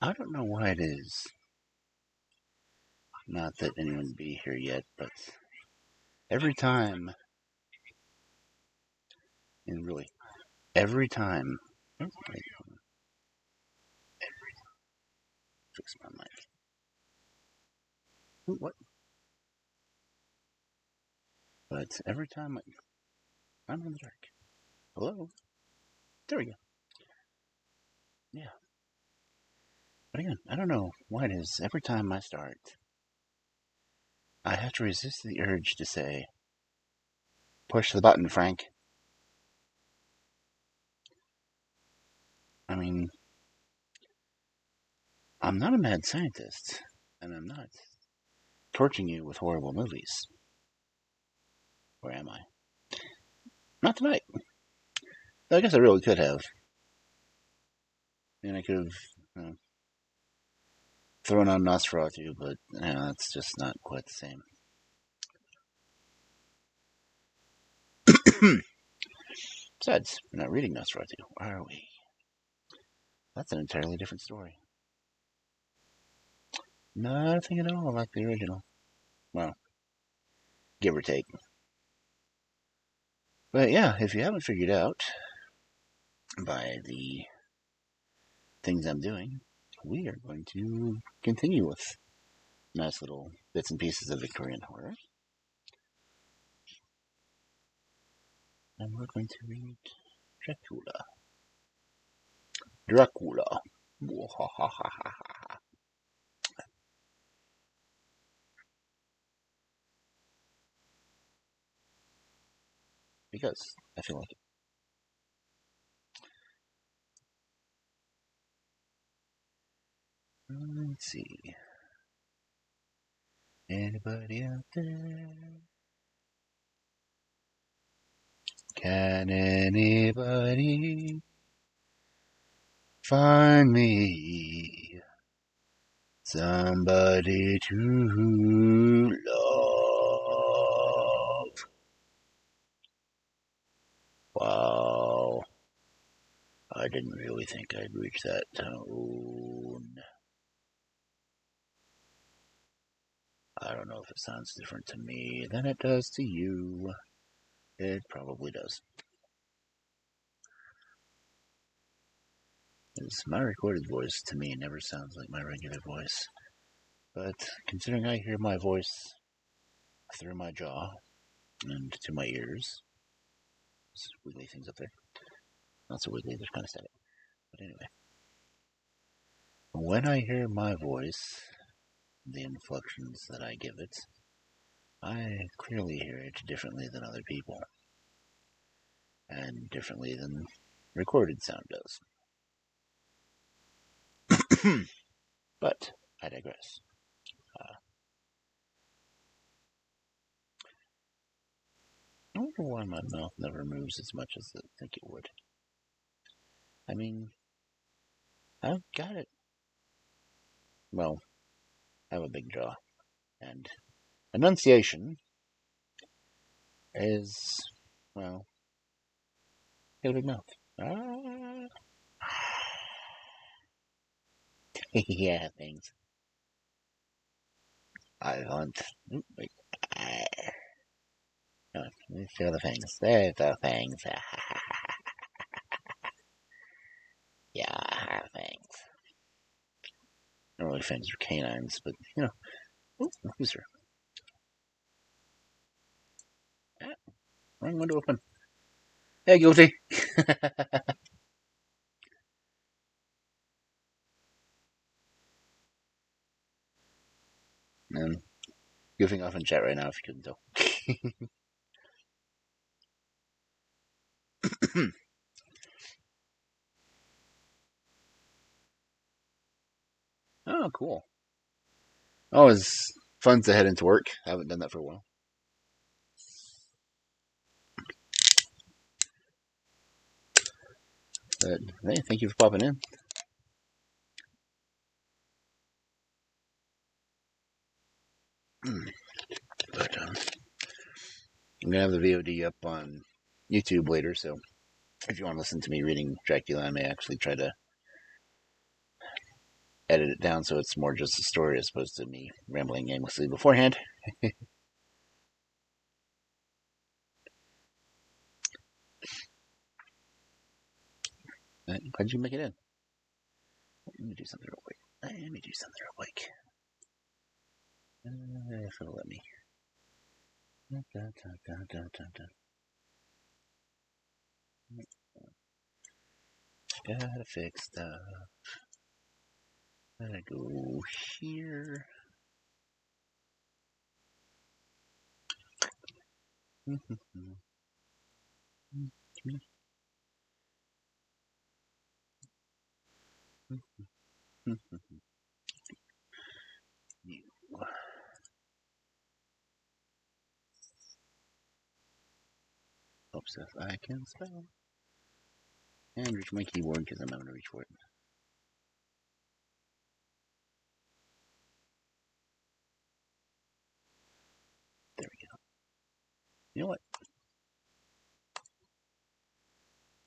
I don't know why it is. Not that anyone be here yet, but every time, and really, every time. Oh, wait, fix my mic. Ooh, what? But every time I'm in the dark. Hello? There we go. Yeah. But again, I don't know why it is. Every time I start, I have to resist the urge to say, push the button, Frank. I mean, I'm not a mad scientist, and I'm not torching you with horrible movies. Where am I? Not tonight. I guess I really could have. And I could have thrown on Nosferatu, but it's just not quite the same. Besides, we're not reading Nosferatu, are we? That's an entirely different story. Nothing at all like the original. Well, give or take. But yeah, if you haven't figured out by the things I'm doing, we are going to continue with nice little bits and pieces of Victorian horror. And we're going to read Dracula. Dracula. Because I feel like it. Let's see. Anybody out there? Can anybody find me somebody to love? Wow. I didn't really think I'd reach that tone. I don't know if it sounds different to me than it does to you. It probably does. My recorded voice to me never sounds like my regular voice. But considering I hear my voice through my jaw and to my ears, there's wiggly things up there. Not so wiggly, they're kind of static. But anyway, when I hear my voice, the inflections that I give it, I clearly hear it differently than other people. And differently than recorded sound does. But I digress. I wonder why my mouth never moves as much as I think it would. I mean, I've got it. Well, I have a big jaw. And enunciation is, well, got a big mouth. Ah. Yeah, things. I want. Wait. No, let me show the fangs. There's the fangs. Yeah, I have fangs. Not really fangs are canines, but, Ooh, who's here? Ah, wrong window open. Hey, guilty. And goofing off in chat right now if you couldn't tell. Oh, cool. Oh, it's fun to head into work. I haven't done that for a while. But hey, thank you for popping in. But I'm gonna have the VOD up on YouTube later, so if you want to listen to me reading Dracula, I may actually try to edit it down so it's more just a story as opposed to me rambling aimlessly beforehand. How'd you make it in? Let me do something real quick. If it'll let me. Gotta fix stuff. Gotta go here. Hopes if I can spell. And reach my keyboard because I'm not going to reach for it. There we go. You know what?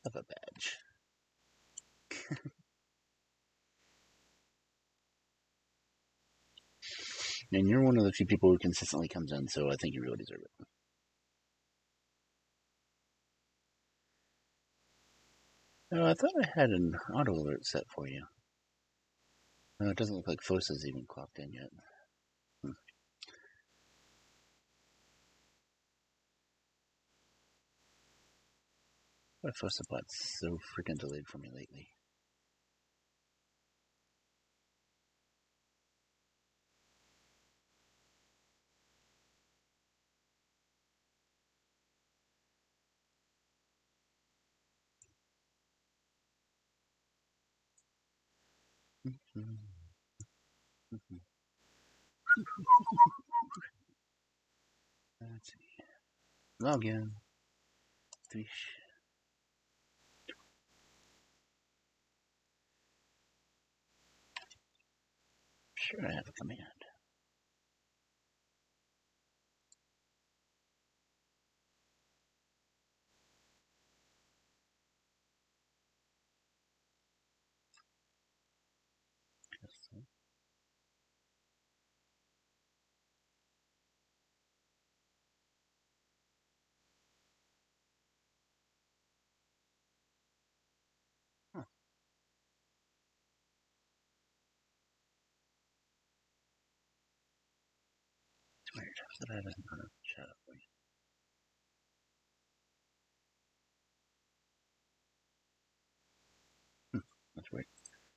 Have a badge. And you're one of the few people who consistently comes in, so I think you really deserve it. Oh, I thought I had an auto alert set for you. No, it doesn't look like Fosa's even clocked in yet. Why Fosa bot's so freaking delayed for me lately? Let's see. Login. Sure, I have a command. Huh. It's weird that I didn't put a chat up for you. That's weird.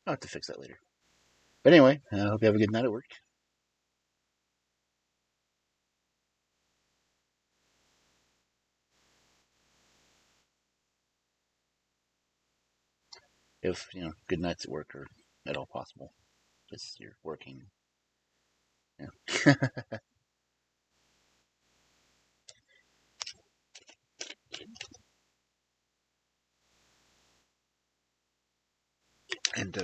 I'll have to fix that later. But anyway, I hope you have a good night at work. If, good nights at work are at all possible. Just you're working. Yeah. And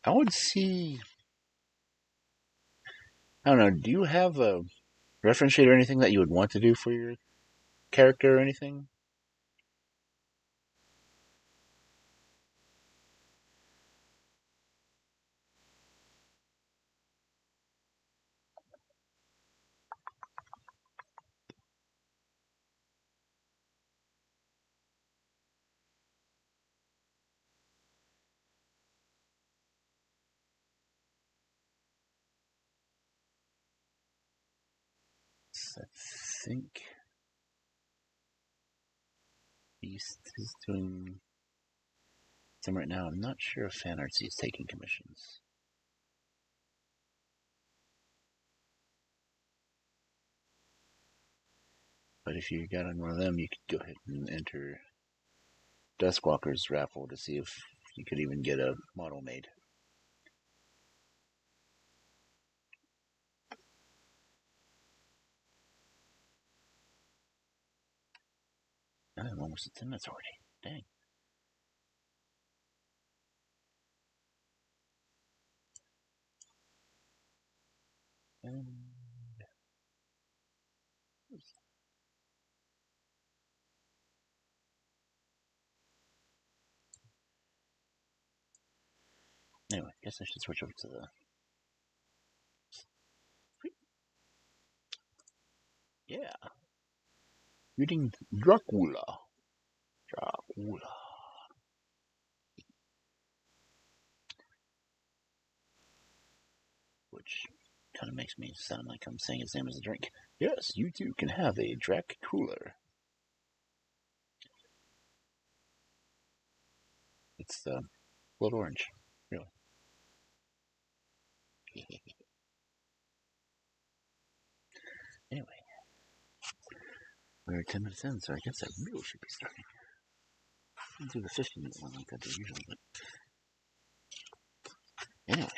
I would see. I don't know. Do you have a reference sheet or anything that you would want to do for your character or anything? I think Beast is doing some right now. I'm not sure if Fan Artsy is taking commissions. But if you got on one of them, you could go ahead and enter Duskwalker's raffle to see if you could even get a model made. I'm almost at 10 minutes already. Dang. Anyway, I guess I should switch over to the. Yeah. Reading Dracula. Dracula. Which kind of makes me sound like I'm saying his name as a drink. Yes, you too can have a Drac Cooler. It's blood orange, really. Anyway, we're 10 minutes in, so I guess I really should be starting. I'll do the 15-minute one like I do usually, but anyway.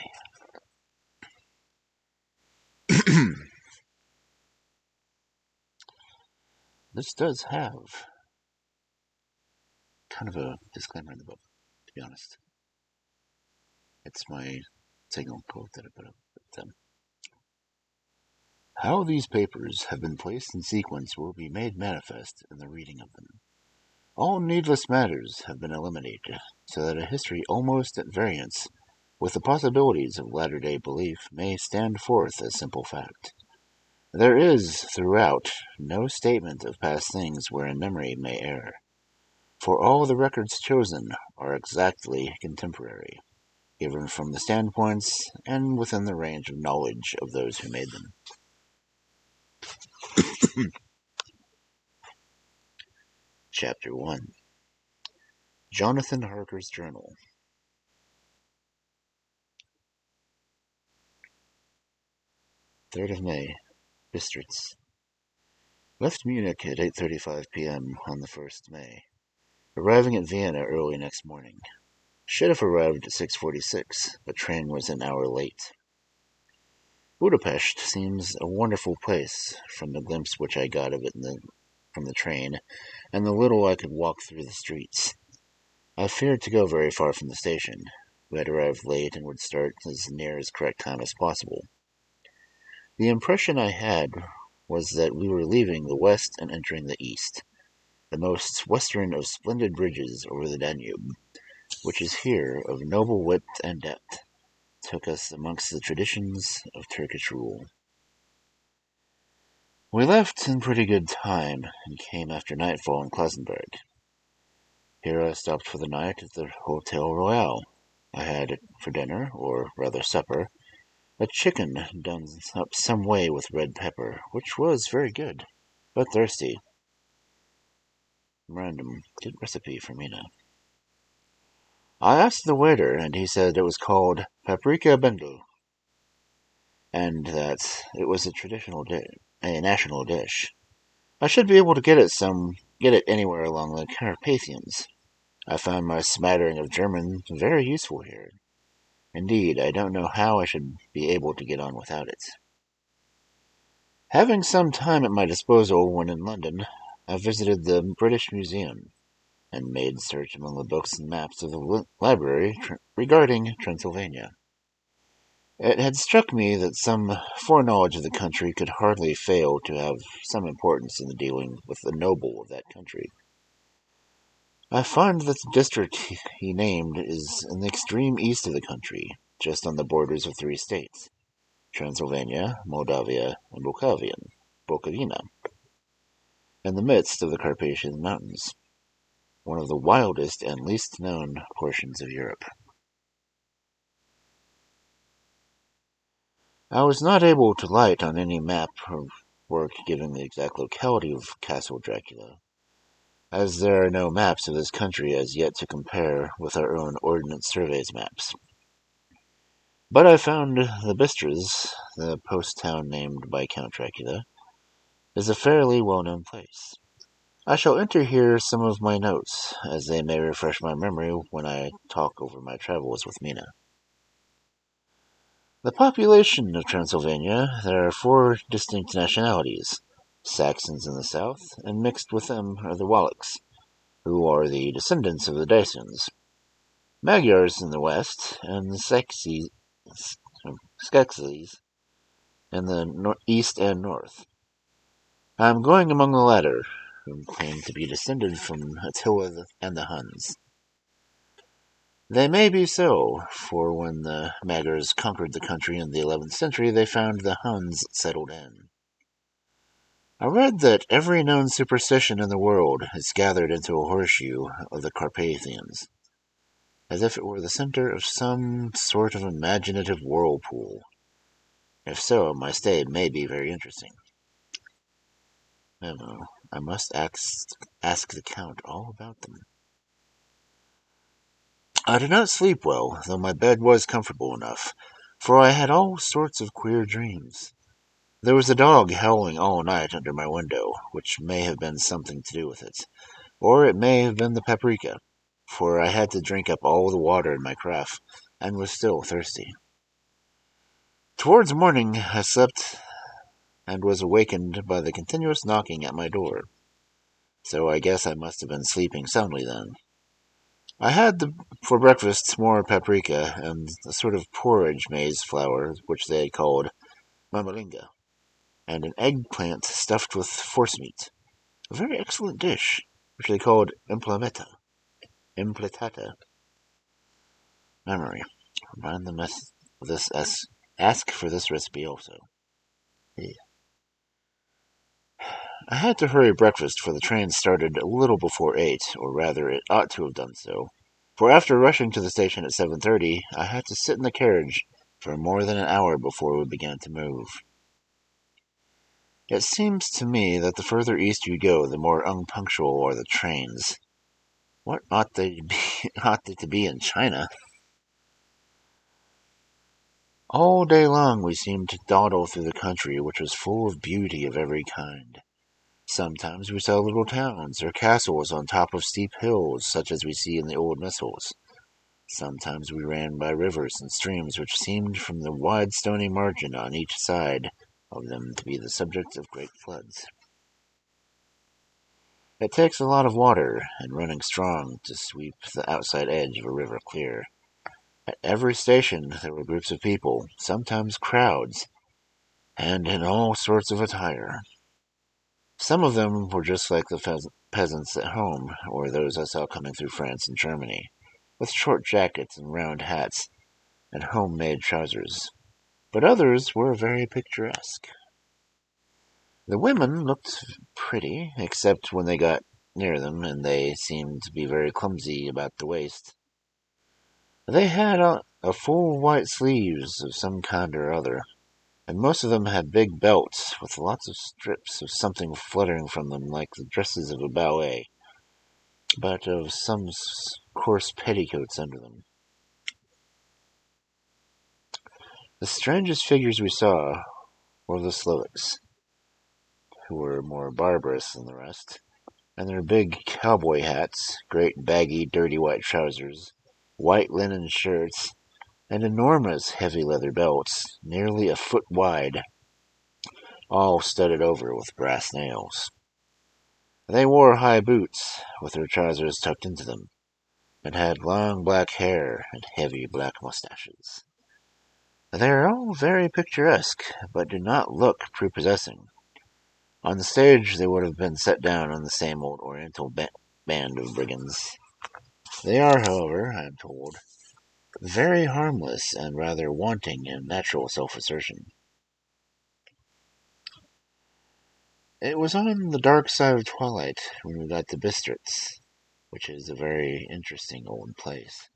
This does have kind of a disclaimer in the book, to be honest. It's my signal quote that I put up. But, how these papers have been placed in sequence will be made manifest in the reading of them. All needless matters have been eliminated, so that a history almost at variance with the possibilities of latter-day belief may stand forth as simple fact. There is, throughout, no statement of past things wherein memory may err, for all the records chosen are exactly contemporary, given from the standpoints and within the range of knowledge of those who made them. Chapter 1. Jonathan Harker's Journal. 3rd of May, Bistritz. Left Munich at 8:35 p.m. on the 1st May, arriving at Vienna early next morning. Should have arrived at 6:46, but train was an hour late. Budapest seems a wonderful place, from the glimpse which I got of it from the train, and the little I could walk through the streets. I feared to go very far from the station. We had arrived late and would start as near as correct time as possible. The impression I had was that we were leaving the west and entering the east, the most western of splendid bridges over the Danube, which is here of noble width and depth, took us amongst the traditions of Turkish rule. We left in pretty good time, and came after nightfall in Klausenberg. Here I stopped for the night at the Hotel Royal. I had for dinner, or rather supper, a chicken done up some way with red pepper, which was very good, but thirsty. Random, good recipe for Mina. I asked the waiter, and he said it was called paprika bendel, and that it was a national dish. I should be able to get it anywhere along the Carpathians. I found my smattering of German very useful here. Indeed, I don't know how I should be able to get on without it. Having some time at my disposal when in London, I visited the British Museum, and made search among the books and maps of the library regarding Transylvania. It had struck me that some foreknowledge of the country could hardly fail to have some importance in the dealing with the noble of that country. I find that the district he named is in the extreme east of the country, just on the borders of 3 states, Transylvania, Moldavia, and Bukovina, in the midst of the Carpathian Mountains, one of the wildest and least known portions of Europe. I was not able to light on any map or work giving the exact locality of Castle Dracula, as there are no maps of this country as yet to compare with our own Ordnance Survey's maps. But I found the Bistritz, the post town named by Count Dracula, is a fairly well-known place. I shall enter here some of my notes, as they may refresh my memory when I talk over my travels with Mina. The population of Transylvania, there are 4 distinct nationalities: Saxons in the south, and mixed with them are the Wallachs, who are the descendants of the Dacians, Magyars in the west, and the Skeksis in the east and north. I am going among the latter, whom claim to be descended from Attila and the Huns. They may be so, for when the Magyars conquered the country in the 11th century, they found the Huns settled in. I read that every known superstition in the world is gathered into a horseshoe of the Carpathians, as if it were the center of some sort of imaginative whirlpool. If so, my stay may be very interesting. I must ask the Count all about them. I did not sleep well, though my bed was comfortable enough, for I had all sorts of queer dreams. There was a dog howling all night under my window, which may have been something to do with it, or it may have been the paprika, for I had to drink up all the water in my carafe, and was still thirsty. Towards morning I slept and was awakened by the continuous knocking at my door, so I guess I must have been sleeping soundly then. I had for breakfast more paprika and a sort of porridge maize flour, which they had called mamalinga, and an eggplant stuffed with forcemeat, a very excellent dish, which they called impletata. Memory. Remind them of this. Ask for this recipe also. Yeah. I had to hurry breakfast, for the train started a little before 8, or rather it ought to have done so, for after rushing to the station at 7:30, I had to sit in the carriage for more than an hour before we began to move. It seems to me that the further east you go, the more unpunctual are the trains. What ought they to be in China? All day long we seemed to dawdle through the country, which was full of beauty of every kind. Sometimes we saw little towns or castles on top of steep hills, such as we see in the old missals. Sometimes we ran by rivers and streams which seemed from the wide stony margin on each side of them to be the subject of great floods. It takes a lot of water and running strong to sweep the outside edge of a river clear. At every station there were groups of people, sometimes crowds, and in all sorts of attire. Some of them were just like the peasants at home, or those I saw coming through France and Germany, with short jackets and round hats and homemade trousers. But others were very picturesque. The women looked pretty, except when they got near them, and they seemed to be very clumsy about the waist. They had a full white sleeves of some kind or other, and most of them had big belts with lots of strips of something fluttering from them like the dresses of a ballet, but of some coarse petticoats under them. The strangest figures we saw were the Slovaks, who were more barbarous than the rest, and their big cowboy hats, great baggy dirty white trousers, white linen shirts, and enormous heavy leather belts, nearly a foot wide, all studded over with brass nails. They wore high boots, with their trousers tucked into them, and had long black hair and heavy black mustaches. They are all very picturesque, but do not look prepossessing. On the stage they would have been set down on the same old Oriental band of brigands. They are, however, I am told, very harmless and rather wanting in natural self-assertion. It was on the dark side of twilight when we got to Bistritz, which is a very interesting old place.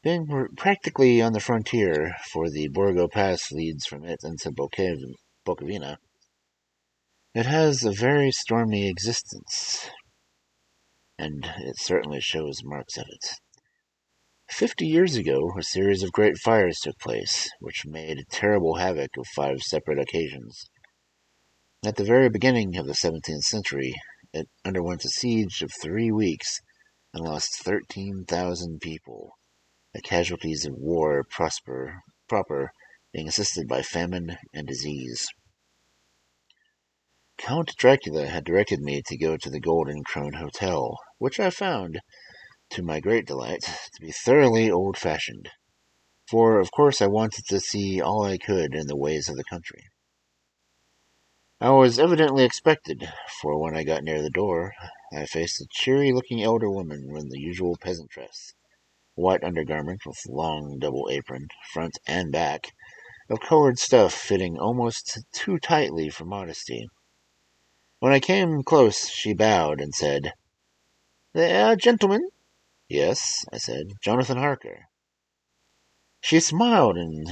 Being practically on the frontier, for the Borgo Pass leads from it into Bukovina, it has a very stormy existence, and it certainly shows marks of it. 50 years ago, a series of great fires took place, which made terrible havoc of 5 separate occasions. At the very beginning of the 17th century, it underwent a siege of 3 weeks and lost 13,000 people, the casualties of war proper being assisted by famine and disease. Count Dracula had directed me to go to the Golden Crone Hotel, which I found, to my great delight, to be thoroughly old-fashioned, for of course I wanted to see all I could in the ways of the country. I was evidently expected, for when I got near the door, I faced a cheery-looking elder woman in the usual peasant dress, white undergarment with long double apron, front and back, of colored stuff fitting almost too tightly for modesty. When I came close, she bowed and said, "The gentleman?" "Yes," I said, "Jonathan Harker." She smiled and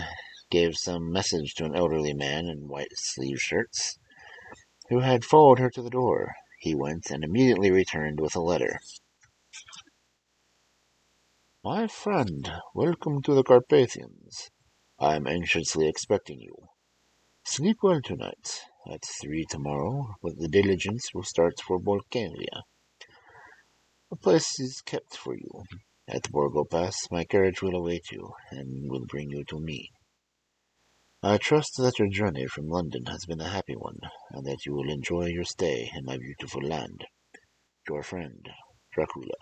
gave some message to an elderly man in white-sleeved shirts, who had followed her to the door. He went and immediately returned with a letter. "My friend, welcome to the Carpathians. I am anxiously expecting you. Sleep well tonight. At 3 tomorrow, the diligence will start for Bolgavia. A place is kept for you. At Borgo Pass, my carriage will await you, and will bring you to me. I trust that your journey from London has been a happy one, and that you will enjoy your stay in my beautiful land. Your friend, Dracula."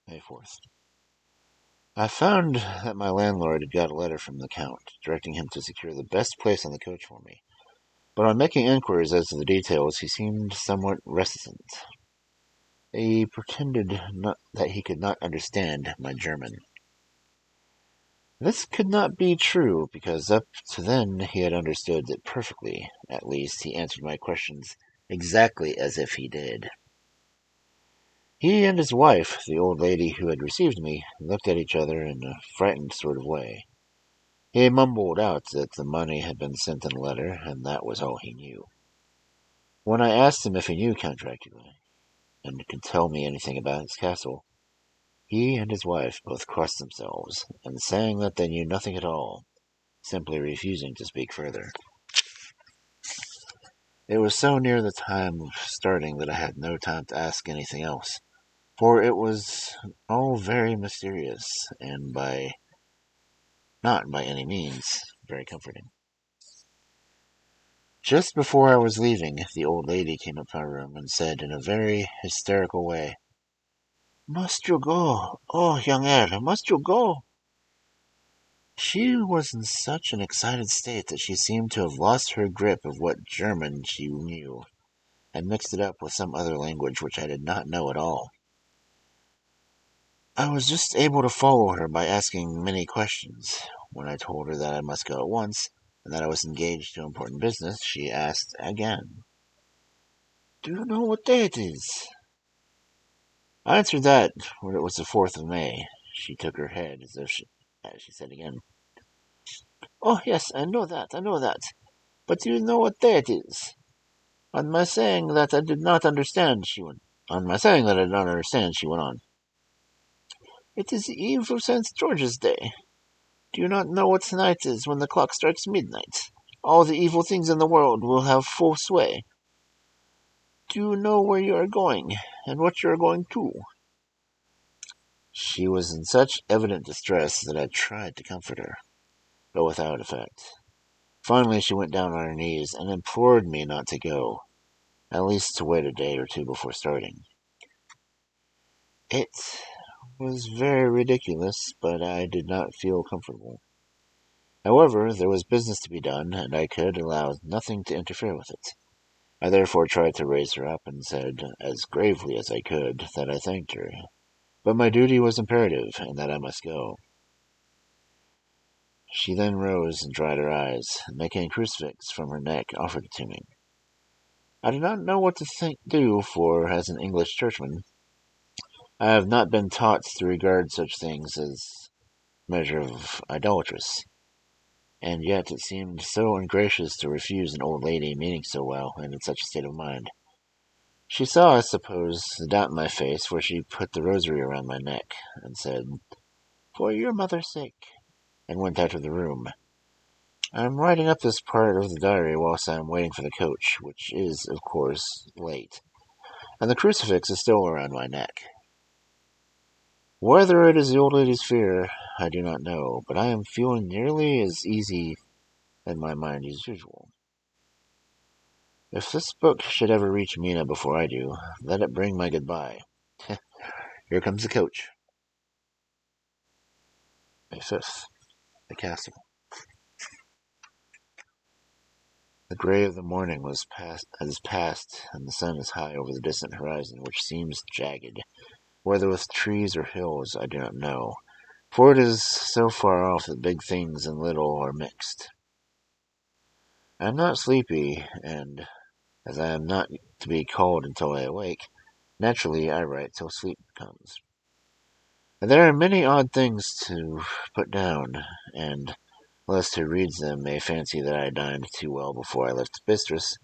May 4th. I found that my landlord had got a letter from the Count, directing him to secure the best place on the coach for me. But on making inquiries as to the details, he seemed somewhat reticent. He pretended that he could not understand my German. This could not be true, because up to then he had understood it perfectly. At least, he answered my questions exactly as if he did. He and his wife, the old lady who had received me, looked at each other in a frightened sort of way. He mumbled out that the money had been sent in a letter, and that was all he knew. When I asked him if he knew Count Dracula, and could tell me anything about his castle, he and his wife both crossed themselves, and saying that they knew nothing at all, simply refusing to speak further. It was so near the time of starting that I had no time to ask anything else, for it was all very mysterious, and not by any means very comforting. Just before I was leaving, the old lady came up to my room and said in a very hysterical way, "Must you go? Oh, young Ed, must you go?" She was in such an excited state that she seemed to have lost her grip of what German she knew, and mixed it up with some other language which I did not know at all. I was just able to follow her by asking many questions. When I told her that I must go at once, and that I was engaged to important business, she asked again, "Do you know what day it is?" I answered that when it was the 4th of May. She took her head as she said again, "Oh, yes, I know that. But do you know what day it is?" On my saying that I did not understand, she went on. "It is the eve of St. George's Day. Do you not know what tonight is when the clock strikes midnight? All the evil things in the world will have full sway. Do you know where you are going, and what you are going to?" She was in such evident distress that I tried to comfort her, but without effect. Finally, she went down on her knees and implored me not to go, at least to wait a day or two before starting. It was very ridiculous, but I did not feel comfortable. However, there was business to be done, and I could allow nothing to interfere with it. I therefore tried to raise her up and said, as gravely as I could, that I thanked her, but my duty was imperative, and that I must go. She then rose and dried her eyes, and making a crucifix from her neck, offered it to me. I did not know what to do, for, as an English churchman, I have not been taught to regard such things as measure of idolatrous, and yet it seemed so ungracious to refuse an old lady meaning so well, and in such a state of mind. She saw, I suppose, the doubt in my face, for she put the rosary around my neck, and said, "For your mother's sake," and went out of the room. I am writing up this part of the diary whilst I am waiting for the coach, which is, of course, late, and the crucifix is still around my neck. Whether it is the old lady's fear, I do not know, but I am feeling nearly as easy in my mind as usual. If this book should ever reach Mina before I do, let it bring my goodbye. Here comes the coach. May 5th. The castle. The gray of the morning has passed, and the sun is high over the distant horizon, which seems jagged. Whether with trees or hills, I do not know, for it is so far off that big things and little are mixed. I am not sleepy, and as I am not to be called until I awake, naturally I write till sleep comes. And there are many odd things to put down, and lest who reads them may fancy that I dined too well before I left Bistris,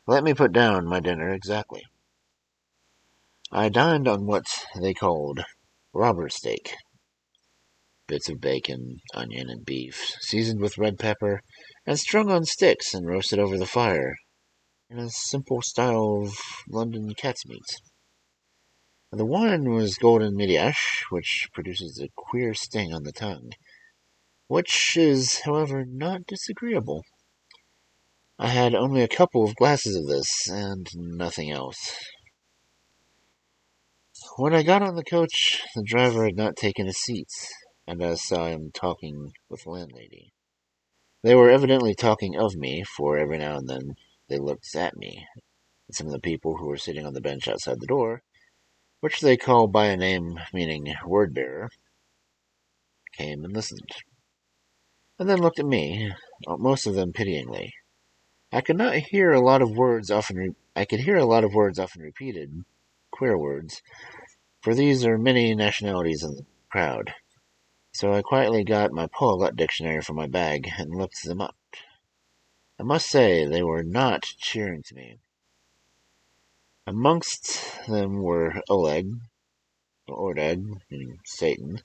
let me put down my dinner exactly. I dined on what they called robber steak, bits of bacon, onion, and beef, seasoned with red pepper, and strung on sticks and roasted over the fire, in a simple style of London cat's meat. The wine was golden Midiash, which produces a queer sting on the tongue, which is, however, not disagreeable. I had only a couple of glasses of this, and nothing else. When I got on the coach, the driver had not taken his seats, and I saw him talking with the landlady. They were evidently talking of me, for every now and then they looked at me, and some of the people who were sitting on the bench outside the door, which they call by a name meaning word-bearer, came and listened, and then looked at me, most of them pityingly. I could hear a lot of words often repeated, queer words, for these are many nationalities in the crowd. So I quietly got my polyglot dictionary from my bag and looked them up. I must say they were not cheering to me. Amongst them were Oleg, Ordeg, meaning Satan,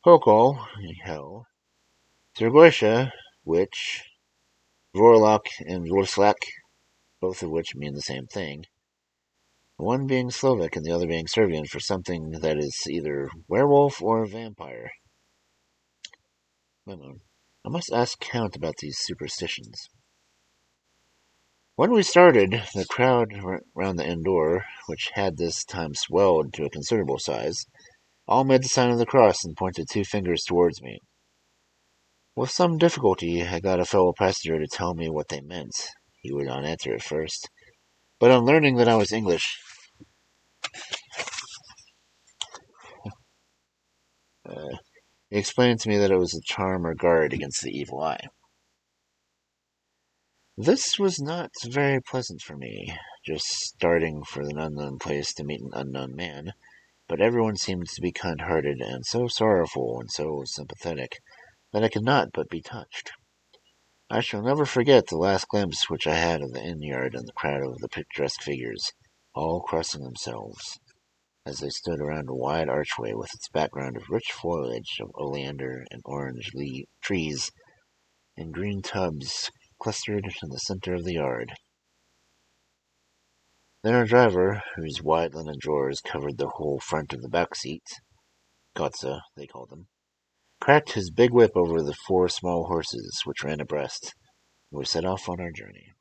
Hokol, meaning hell, Tergoisha, witch, Vorlok, and Vorslak, both of which mean the same thing, one being Slovak and the other being Serbian for something that is either werewolf or vampire. I must ask Count about these superstitions. When we started, the crowd round the inn door, which had this time swelled to a considerable size, all made the sign of the cross and pointed two fingers towards me. With some difficulty, I got a fellow passenger to tell me what they meant. He would not answer at first, but on learning that I was English, he explained to me that it was a charm or guard against the evil eye. This was not very pleasant for me, just starting for an unknown place to meet an unknown man, but everyone seemed to be kind-hearted and so sorrowful and so sympathetic that I could not but be touched. I shall never forget the last glimpse which I had of the inn-yard and the crowd of the picturesque figures, all crossing themselves, as they stood around a wide archway with its background of rich foliage of oleander and orange trees in green tubs clustered in the center of the yard. Then our driver, whose wide linen drawers covered the whole front of the back seat, Kotza, they called them, cracked his big whip over the four small horses which ran abreast, and we set off on our journey.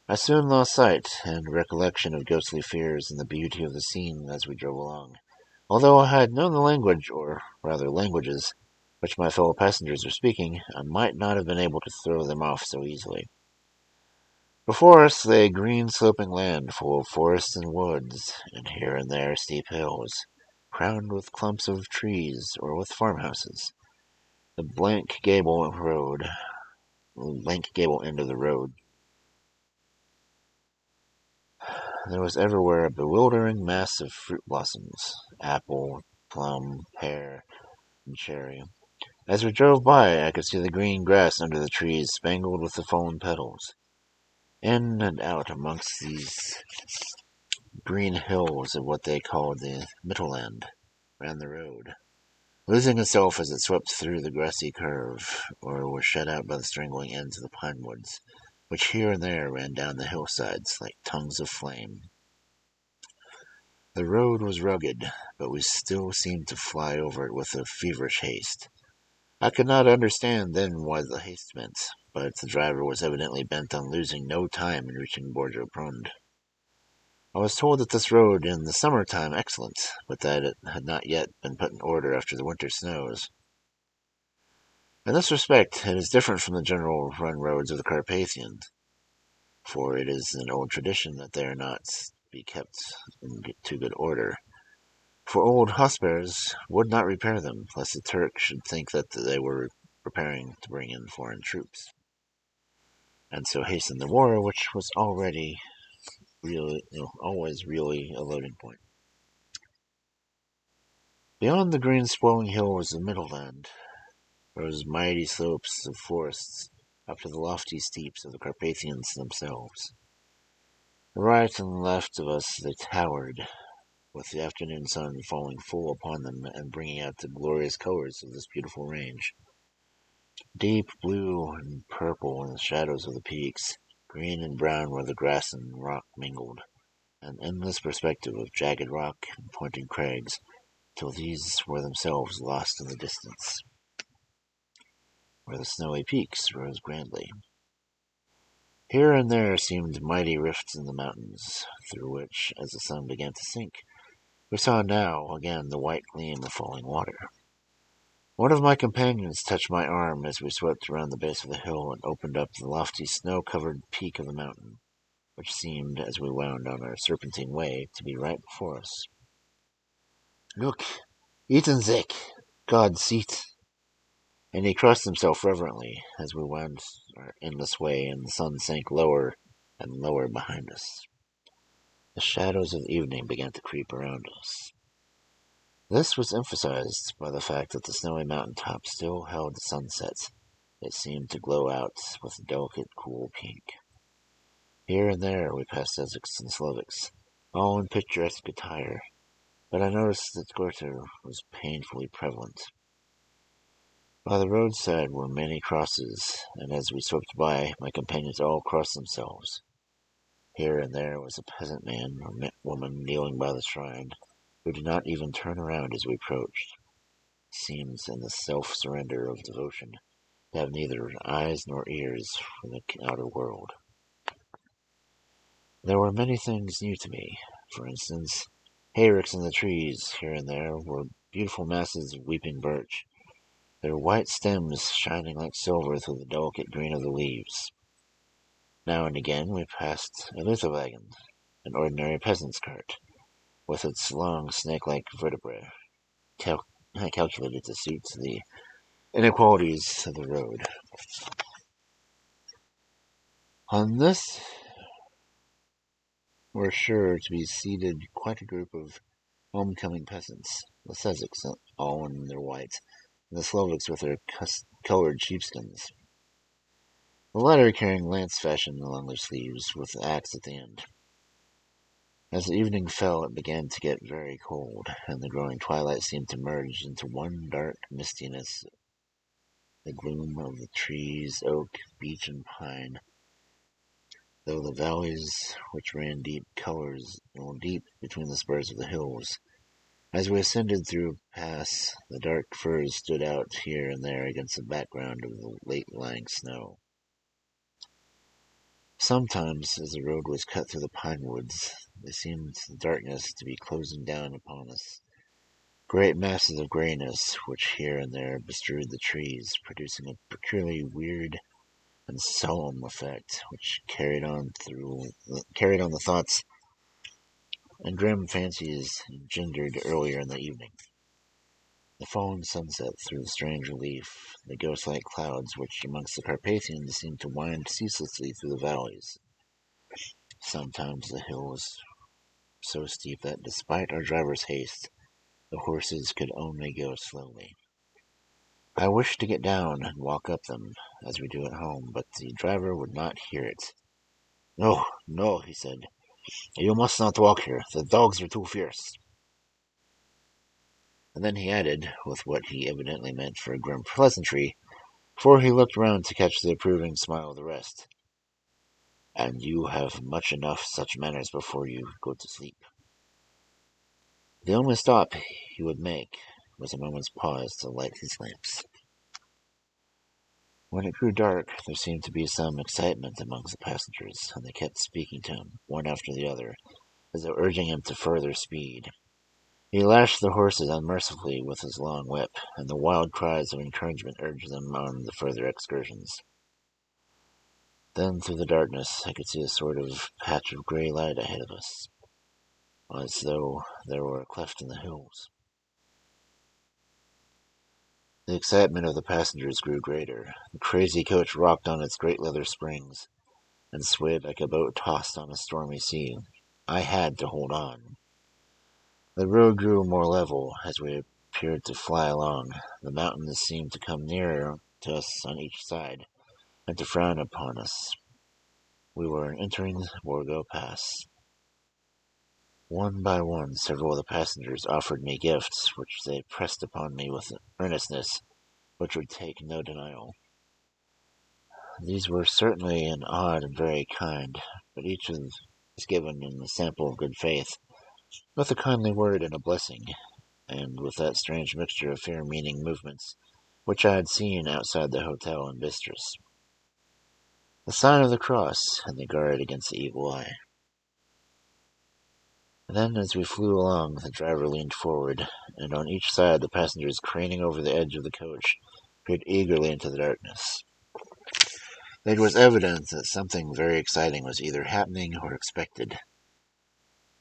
I soon lost sight and recollection of ghostly fears and the beauty of the scene as we drove along, although I had known the language, or rather languages, which my fellow passengers were speaking, I might not have been able to throw them off so easily. Before us lay green sloping land full of forests and woods, and here and there steep hills, crowned with clumps of trees or with farmhouses. The blank gable end of the road. There was everywhere a bewildering mass of fruit blossoms, apple, plum, pear, and cherry. As we drove by, I could see the green grass under the trees spangled with the fallen petals. In and out amongst these green hills of what they called the Mittelland ran the road, losing itself as it swept through the grassy curve, or was shut out by the strangling ends of the pine woods, which here and there ran down the hillsides like tongues of flame. The road was rugged, but we still seemed to fly over it with a feverish haste. I could not understand then what the haste meant, but the driver was evidently bent on losing no time in reaching Borgo Prund. I was told that this road in the summer time excellent, but that it had not yet been put in order after the winter snows. In this respect, it is different from the general run roads of the Carpathians, for it is an old tradition that they are not be kept in too good order. For old hospitals would not repair them, lest the Turk should think that they were preparing to bring in foreign troops, and so hasten the war, which was already always really a loading point. Beyond the green swelling hills of Middleland rose mighty slopes of forests up to the lofty steeps of the Carpathians themselves. Right and left of us they towered, with the afternoon sun falling full upon them and bringing out the glorious colors of this beautiful range. Deep blue and purple in the shadows of the peaks, green and brown where the grass and rock mingled, an endless perspective of jagged rock and pointed crags, till these were themselves lost in the distance, where the snowy peaks rose grandly. Here and there seemed mighty rifts in the mountains, through which, as the sun began to sink, we saw now again the white gleam of falling water. One of my companions touched my arm as we swept around the base of the hill and opened up the lofty snow-covered peak of the mountain, which seemed, as we wound on our serpentine way, to be right before us. "Look, Eatonzik, God's seat!" And he crossed himself reverently as we wound our endless way and the sun sank lower and lower behind us. The shadows of evening began to creep around us. This was emphasized by the fact that the snowy mountain top still held the sunsets. It seemed to glow out with a delicate, cool pink. Here and there we passed Essex and Slovics, all in picturesque attire, but I noticed that glitter was painfully prevalent. By the roadside were many crosses, and as we swept by, my companions all crossed themselves. Here and there was a peasant man or woman kneeling by the shrine, who did not even turn around as we approached. It seems in the self-surrender of devotion to have neither eyes nor ears for the outer world. There were many things new to me. For instance, hayricks in the trees here and there were beautiful masses of weeping birch, their white stems shining like silver through the delicate green of the leaves. Now and again we passed a little wagon, an ordinary peasant's cart, with its long snake-like vertebrae, calculated to suit the inequalities of the road. On this were sure to be seated quite a group of homecoming peasants, the Sezaks all in their white, and the Slovics with their colored sheepskins, the latter carrying lance fashion along their sleeves, with the axe at the end. As the evening fell, it began to get very cold, and the growing twilight seemed to merge into one dark mistiness. The gloom of the trees, oak, beech, and pine, though the valleys which ran deep between the spurs of the hills. As we ascended through a pass, the dark firs stood out here and there against the background of the late-lying snow. Sometimes, as the road was cut through the pine woods, it seemed the darkness to be closing down upon us. Great masses of grayness, which here and there bestrewed the trees, producing a peculiarly weird and solemn effect, which carried on the thoughts and grim fancies engendered earlier in the evening. The falling sunset threw the strange relief, the ghost-like clouds which amongst the Carpathians seemed to wind ceaselessly through the valleys. Sometimes the hill was so steep that, despite our driver's haste, the horses could only go slowly. I wished to get down and walk up them, as we do at home, but the driver would not hear it. "No, no," he said, "you must not walk here. The dogs are too fierce." And then he added, with what he evidently meant for a grim pleasantry, for he looked round to catch the approving smile of the rest, "And you have much enough such manners before you go to sleep." The only stop he would make was a moment's pause to light his lamps. When it grew dark, there seemed to be some excitement amongst the passengers, and they kept speaking to him, one after the other, as though urging him to further speed. He lashed the horses unmercifully with his long whip, and the wild cries of encouragement urged them on the further excursions. Then, through the darkness, I could see a sort of patch of gray light ahead of us, as though there were a cleft in the hills. The excitement of the passengers grew greater. The crazy coach rocked on its great leather springs and swayed like a boat tossed on a stormy sea. I had to hold on. The road grew more level as we appeared to fly along. The mountains seemed to come nearer to us on each side and to frown upon us. We were entering Borgo Pass. One by one, several of the passengers offered me gifts, which they pressed upon me with earnestness, which would take no denial. These were certainly an odd and very kind, but each was given in the sample of good faith, with a kindly word and a blessing, and with that strange mixture of fair-meaning movements which I had seen outside the hotel in Bistris. The sign of the cross, and the guard against the evil eye. Then, as we flew along, the driver leaned forward, and on each side the passengers craning over the edge of the coach peered eagerly into the darkness. It was evident that something very exciting was either happening or expected,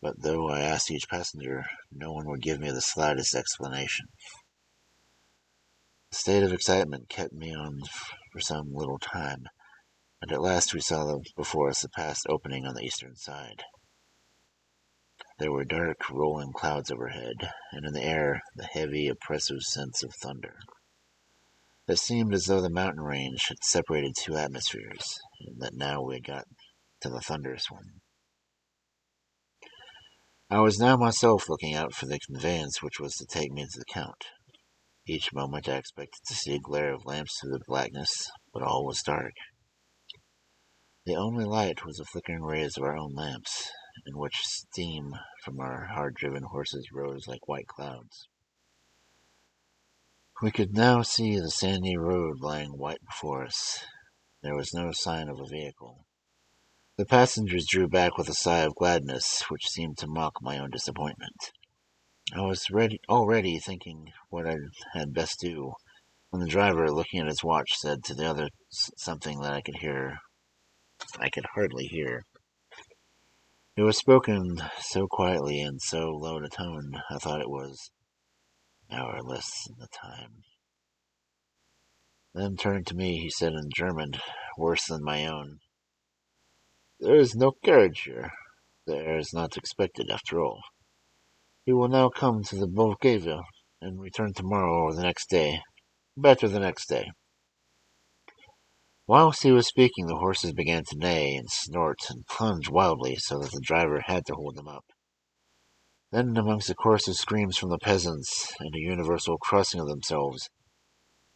but though I asked each passenger, no one would give me the slightest explanation. The state of excitement kept me on for some little time, and at last we saw before us the pass opening on the eastern side. There were dark, rolling clouds overhead, and in the air the heavy, oppressive sense of thunder. It seemed as though the mountain range had separated two atmospheres, and that now we had got to the thunderous one. I was now myself looking out for the conveyance which was to take me to the Count. Each moment I expected to see a glare of lamps through the blackness, but all was dark. The only light was the flickering rays of our own lamps, in which steam from our hard-driven horses rose like white clouds. We could now see the sandy road lying white before us. There was no sign of a vehicle. The passengers drew back with a sigh of gladness, which seemed to mock my own disappointment. I was already thinking what I had best do, when the driver, looking at his watch, said to the other something that I could hardly hear. It was spoken so quietly and so low a tone, I thought it was hour less than the time. Then turning to me, he said in German, worse than my own, "There is no carriage here. The air is not expected, after all. We will now come to the Bulgaria and return tomorrow or the next day. Better the next day." Whilst he was speaking, the horses began to neigh and snort and plunge wildly, so that the driver had to hold them up. Then, amongst a chorus of screams from the peasants and a universal crossing of themselves,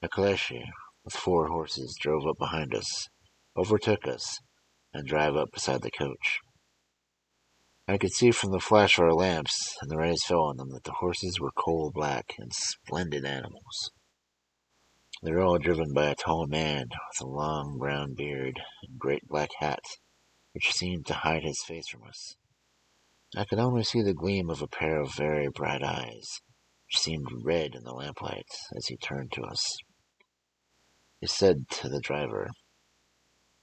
a caleche with 4 horses drove up behind us, overtook us, and drove up beside the coach. I could see from the flash of our lamps and the rays fell on them that the horses were coal black and splendid animals. They were all driven by a tall man with a long brown beard and great black hat, which seemed to hide his face from us. I could only see the gleam of a pair of very bright eyes, which seemed red in the lamplight as he turned to us. He said to the driver,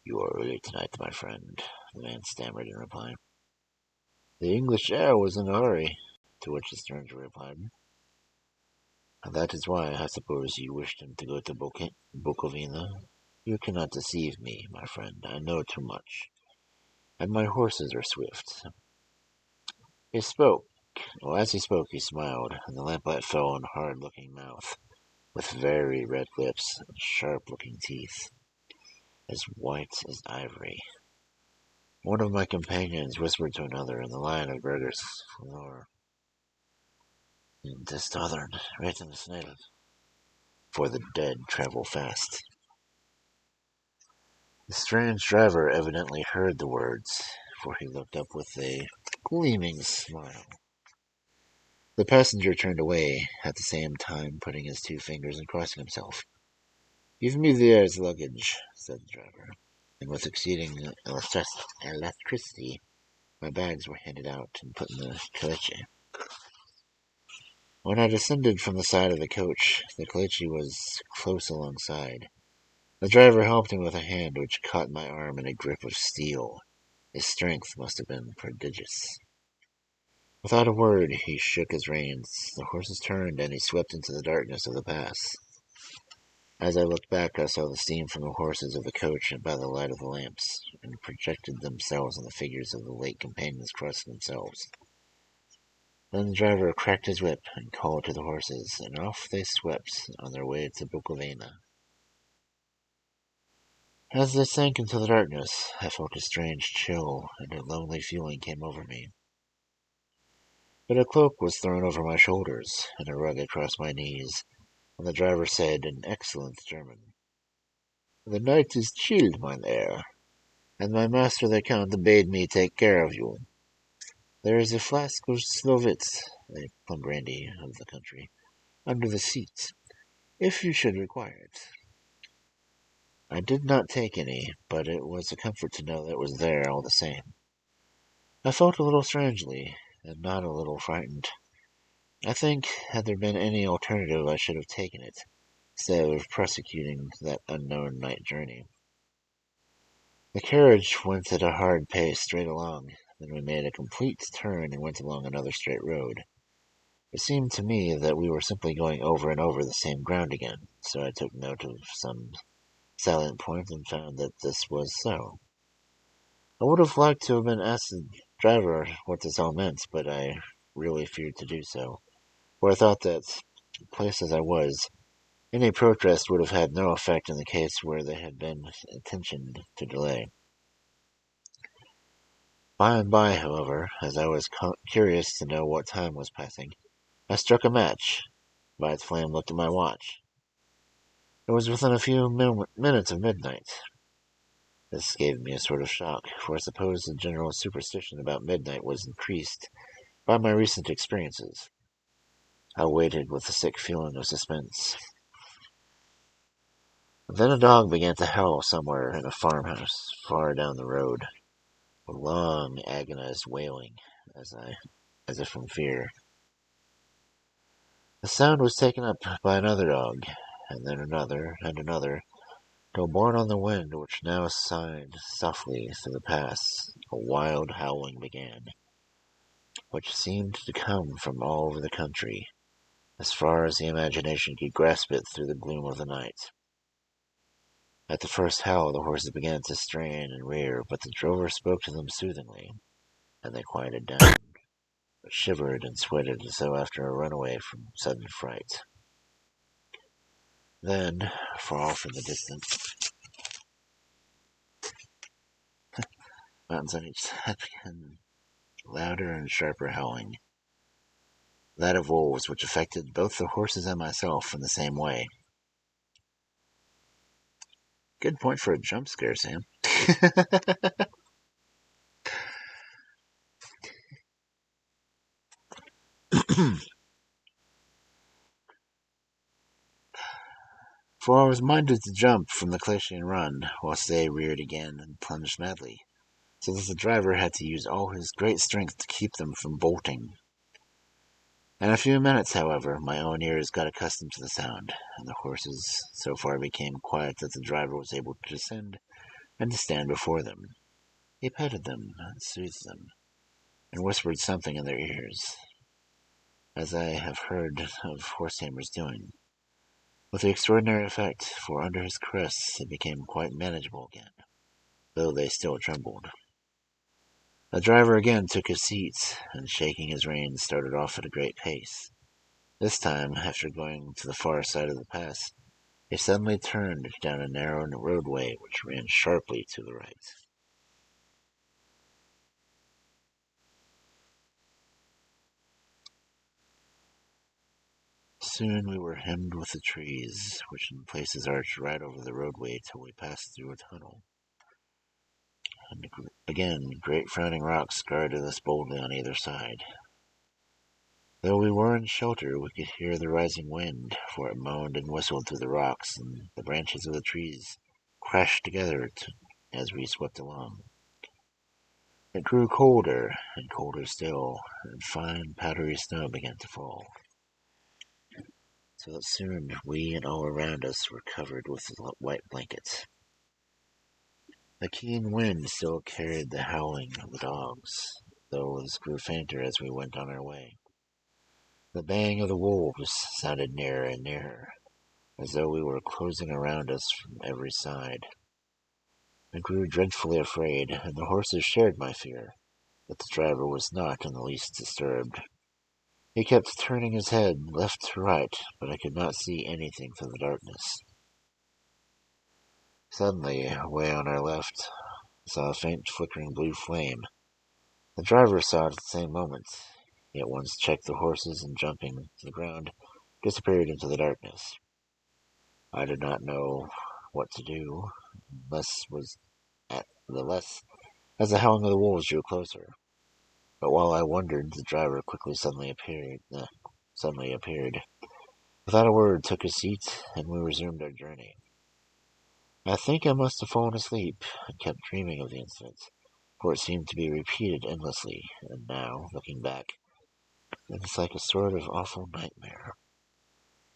"You are early tonight, my friend," the man stammered in reply. "The English air was in a hurry," to which the stranger replied. "And that is why, I suppose, you wished him to go to Bukovina. You cannot deceive me, my friend. I know too much, and my horses are swift." He spoke. Well, as he spoke, he smiled, and the lamplight fell on a hard-looking mouth, with very red lips and sharp-looking teeth, as white as ivory. One of my companions whispered to another in the line of burghers floor, "Inte staden, rätten snäll," for the dead travel fast. The strange driver evidently heard the words, for he looked up with a gleaming smile. The passenger turned away, at the same time putting his 2 fingers and crossing himself. "Give me the air's luggage," said the driver, and with exceeding electricity, my bags were handed out and put in the caleche. When I descended from the side of the coach, the Kalechi was close alongside. The driver helped him with a hand which caught my arm in a grip of steel. His strength must have been prodigious. Without a word, he shook his reins. The horses turned, and he swept into the darkness of the pass. As I looked back, I saw the steam from the horses of the coach by the light of the lamps, and projected themselves on the figures of the late companions crossing themselves. Then the driver cracked his whip and called to the horses, and off they swept on their way to Bukovina. As they sank into the darkness, I felt a strange chill, and a lonely feeling came over me. But a cloak was thrown over my shoulders, and a rug across my knees, and the driver said in excellent German, "The night is chilled, mein Herr, and my master the Count bade me take care of you. There is a flask of Slovitz, a plum brandy of the country, under the seat, if you should require it." I did not take any, but it was a comfort to know that it was there all the same. I felt a little strangely, and not a little frightened. I think, had there been any alternative, I should have taken it, instead of prosecuting that unknown night journey. The carriage went at a hard pace straight along. Then we made a complete turn and went along another straight road. It seemed to me that we were simply going over and over the same ground again, so I took note of some salient point and found that this was so. I would have liked to have been asked the driver what this all meant, but I really feared to do so, for I thought that, placed as I was, any protest would have had no effect in the case where there had been intention to delay. By and by, however, as I was curious to know what time was passing, I struck a match. By its flame looked at my watch. It was within a few minutes of midnight. This gave me a sort of shock, for I suppose the general superstition about midnight was increased by my recent experiences. I waited with a sick feeling of suspense. Then a dog began to howl somewhere in a farmhouse far down the road, a long, agonized wailing, as if from fear. The sound was taken up by another dog, and then another, and another, till borne on the wind which now sighed softly through the pass, a wild howling began, which seemed to come from all over the country, as far as the imagination could grasp it through the gloom of the night. At the first howl the horses began to strain and rear, but the drover spoke to them soothingly, and they quieted down, but shivered and sweated as though after a runaway from sudden fright. Then, far off in the distance, mountains on each side began louder and sharper howling, that of wolves, which affected both the horses and myself in the same way. Good point for a jump scare, Sam. For I was minded to jump from the cliff and run, whilst they reared again and plunged madly, so that the driver had to use all his great strength to keep them from bolting. In a few minutes, however, my own ears got accustomed to the sound, and the horses so far became quiet that the driver was able to descend and to stand before them. He petted them and soothed them, and whispered something in their ears, as I have heard of horse tamers doing, with the extraordinary effect, for under his caress it became quite manageable again, though they still trembled. The driver again took his seat, and shaking his reins started off at a great pace. This time, after going to the far side of the pass, he suddenly turned down a narrow roadway which ran sharply to the right. Soon we were hemmed with the trees, which in places arched right over the roadway till we passed through a tunnel. And again, great frowning rocks guarded us boldly on either side. Though we were in shelter, we could hear the rising wind, for it moaned and whistled through the rocks, and the branches of the trees crashed together as we swept along. It grew colder, and colder still, and fine powdery snow began to fall. so that soon we and all around us were covered with white blankets. The keen wind still carried the howling of the dogs, though it grew fainter as we went on our way. The baying of the wolves sounded nearer and nearer, as though we were closing around us from every side. I grew dreadfully afraid, and the horses shared my fear, but the driver was not in the least disturbed. He kept turning his head left to right, but I could not see anything through the darkness. Suddenly, away on our left, I saw a faint flickering blue flame. The driver saw it at the same moment. He at once checked the horses and, jumping to the ground, disappeared into the darkness. I did not know what to do, the less as the howling of the wolves drew closer. But while I wondered, the driver suddenly appeared. Without a word, took his seat, and we resumed our journey. I think I must have fallen asleep and kept dreaming of the incident, for it seemed to be repeated endlessly, and now, looking back, it is like a sort of awful nightmare.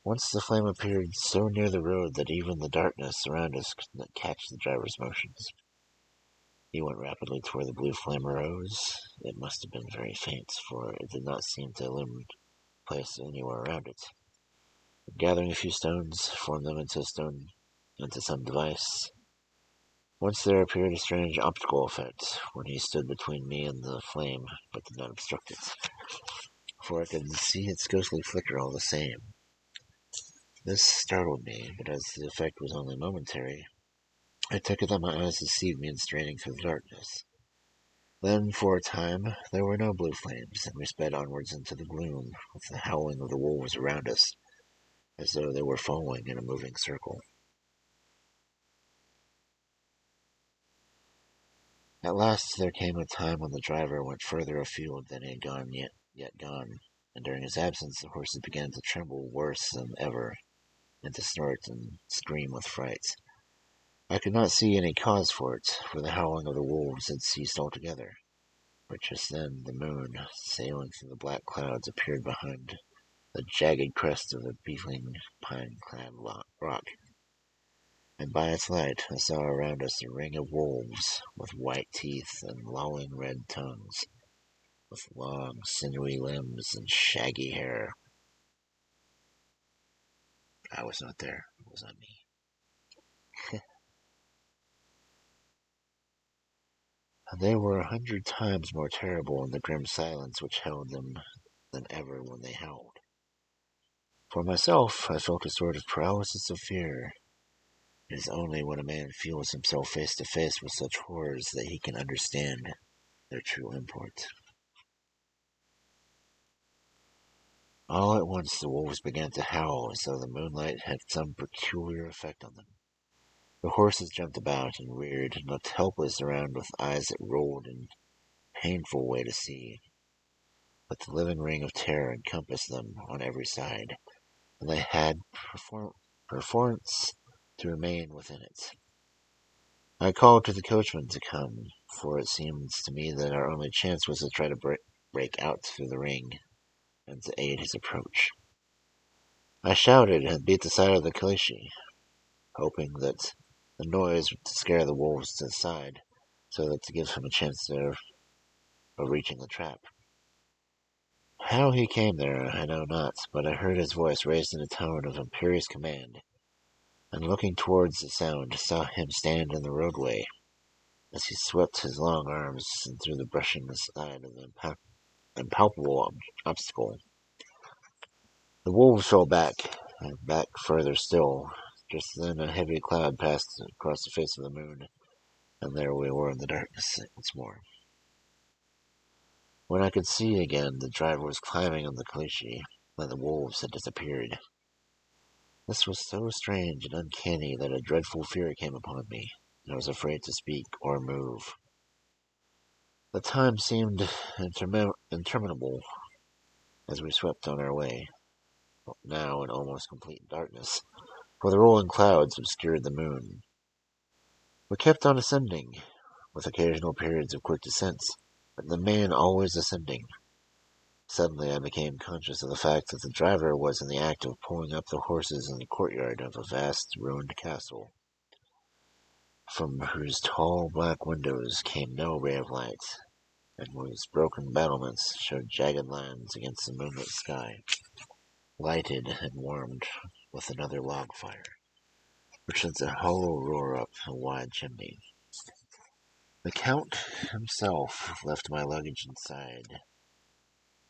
Once the flame appeared so near the road that even the darkness around us could not catch the driver's motions. He went rapidly toward the blue flame arose. It must have been very faint, for it did not seem to illumine the place anywhere around it. Gathering a few stones, formed them into some device. Once there appeared a strange optical effect when he stood between me and the flame, but did not obstruct it, for I could see its ghostly flicker all the same. This startled me, but as the effect was only momentary, I took it that my eyes deceived me in straining through the darkness. Then, for a time, there were no blue flames, and we sped onwards into the gloom, with the howling of the wolves around us, as though they were following in a moving circle. At last there came a time when the driver went further afield than he had yet gone, and during his absence the horses began to tremble worse than ever, and to snort and scream with fright. I could not see any cause for it, for the howling of the wolves had ceased altogether. But just then the moon, sailing through the black clouds, appeared behind the jagged crest of a beetling pine-clad rock, and by its light I saw around us a ring of wolves with white teeth and lolling red tongues, with long, sinewy limbs and shaggy hair. I was not there. It was not me. They were 100 times more terrible in the grim silence which held them than ever when they howled. For myself, I felt a sort of paralysis of fear. It is only when a man feels himself face to face with such horrors that he can understand their true import. All at once the wolves began to howl as though the moonlight had some peculiar effect on them. The horses jumped about and reared and looked helpless around with eyes that rolled in a painful way to see. But the living ring of terror encompassed them on every side, and they had perforce to remain within it. I called to the coachman to come, for it seemed to me that our only chance was to try to break out through the ring, and to aid his approach. I shouted and beat the side of the caleche, hoping that the noise would scare the wolves to the side, so that to give him a chance of reaching the trap. How he came there I know not, but I heard his voice raised in a tone of imperious command, and looking towards the sound, saw him stand in the roadway, as he swept his long arms through the brushing aside of the impalpable obstacle. The wolves fell back, and back further still. Just then a heavy cloud passed across the face of the moon, and there we were in the darkness once more. When I could see again, the driver was climbing on the caleche, and the wolves had disappeared. This was so strange and uncanny that a dreadful fear came upon me, and I was afraid to speak or move. The time seemed interminable as we swept on our way, now in almost complete darkness, for the rolling clouds obscured the moon. We kept on ascending, with occasional periods of quick descents, but the man always ascending. Suddenly I became conscious of the fact that the driver was in the act of pulling up the horses in the courtyard of a vast ruined castle, from whose tall black windows came no ray of light, and whose broken battlements showed jagged lines against the moonlit sky, lighted and warmed with another log fire, which sent a hollow roar up a wide chimney. The Count himself left my luggage inside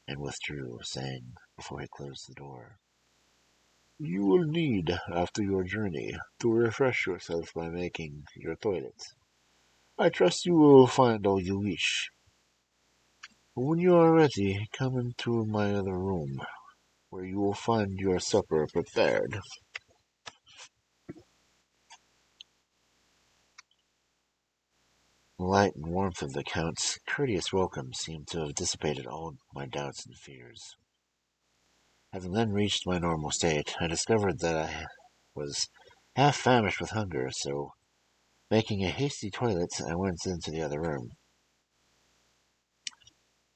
and withdrew, saying, before he closed the door, "You will need, after your journey, to refresh yourself by making your toilet. I trust you will find all you wish. When you are ready, come into my other room, where you will find your supper prepared." The light and warmth of the Count's courteous welcome seemed to have dissipated all my doubts and fears. Having then reached my normal state, I discovered that I was half famished with hunger, so, making a hasty toilet, I went into the other room.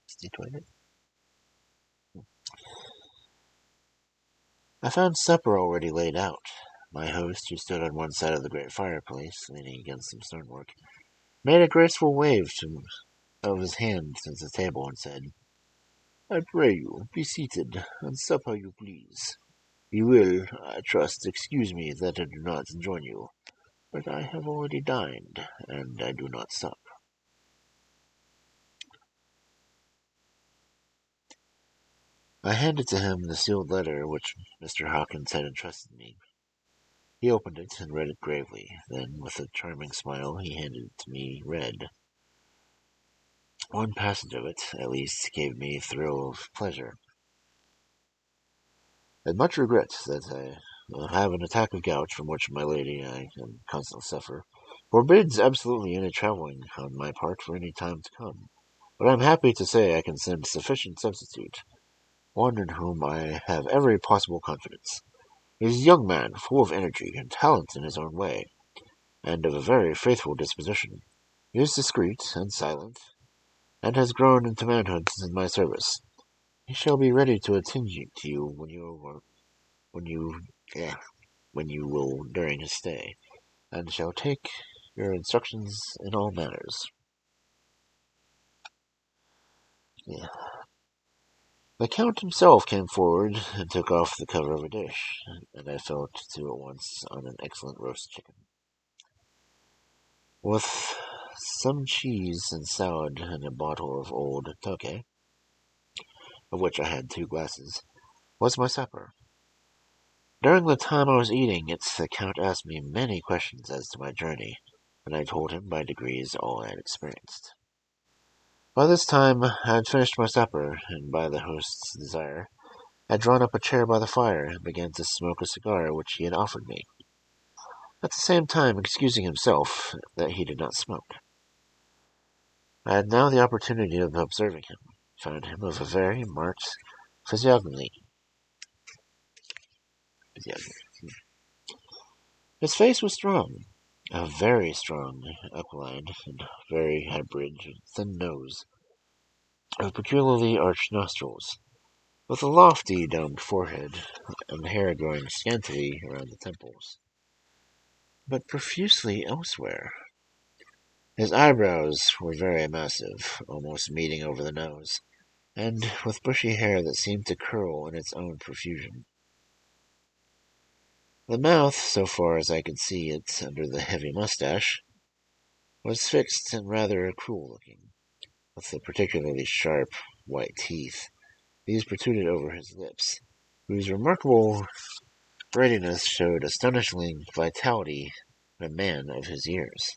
Hasty toilet? I found supper already laid out. My host, who stood on one side of the great fireplace, leaning against some stonework, made a graceful wave of his hand to the table and said, "I pray you, be seated, and sup how you please. You will, I trust, excuse me that I do not join you, but I have already dined, and I do not sup." I handed to him the sealed letter which Mr. Hawkins had entrusted me. He opened it and read it gravely. Then, with a charming smile, he handed it to me read. One passage of it, at least, gave me a thrill of pleasure. "I much regret that I have an attack of gout from which my lady, I constantly suffer, forbids absolutely any travelling on my part for any time to come. But I am happy to say I can send sufficient substitute, one in whom I have every possible confidence. He is a young man, full of energy and talent in his own way, and of a very faithful disposition. He is discreet and silent, and has grown into manhood in my service. He shall be ready to attend to you when you yeah, when you will during his stay, and shall take your instructions in all matters." Yeah. The Count himself came forward and took off the cover of a dish, and I fell to at once on an excellent roast chicken, with some cheese and salad and a bottle of old Tokay, of which I had 2 glasses, was my supper. During the time I was eating it, the Count asked me many questions as to my journey, and I told him by degrees all I had experienced. By this time I had finished my supper, and by the host's desire, had drawn up a chair by the fire and began to smoke a cigar which he had offered me, at the same time excusing himself that he did not smoke. I had now the opportunity of observing him, found him of a very marked physiognomy. His face was strong, a very strong, aquiline, and very hybrid, thin nose, with peculiarly arched nostrils, with a lofty domed forehead, and hair growing scantily around the temples, but profusely elsewhere. His eyebrows were very massive, almost meeting over the nose, and with bushy hair that seemed to curl in its own profusion. The mouth, so far as I could see it under the heavy mustache, was fixed and rather cruel-looking, with the particularly sharp, white teeth. These protruded over his lips, whose remarkable readiness showed astonishing vitality in a man of his years.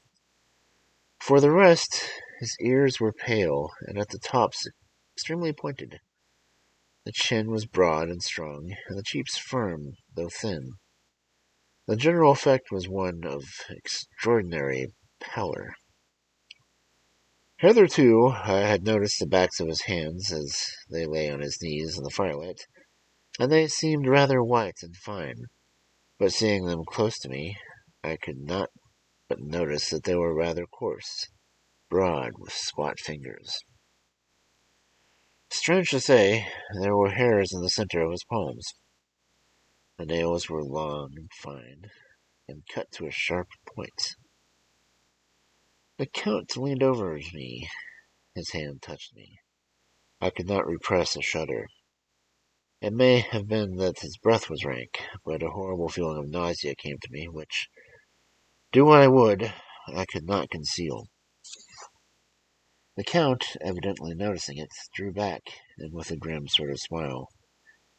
For the rest, his ears were pale, and at the tops extremely pointed. The chin was broad and strong, and the cheeks firm, though thin. The general effect was one of extraordinary pallor. Hitherto I had noticed the backs of his hands as they lay on his knees in the firelight, and they seemed rather white and fine, but seeing them close to me, I could not but notice that they were rather coarse, broad, with squat fingers. Strange to say, there were hairs in the center of his palms. The nails were long and fine, and cut to a sharp point. The Count leaned over me. His hand touched me. I could not repress a shudder. It may have been that his breath was rank, but a horrible feeling of nausea came to me, which, do what I would, I could not conceal. The Count, evidently noticing it, drew back, and with a grim sort of smile,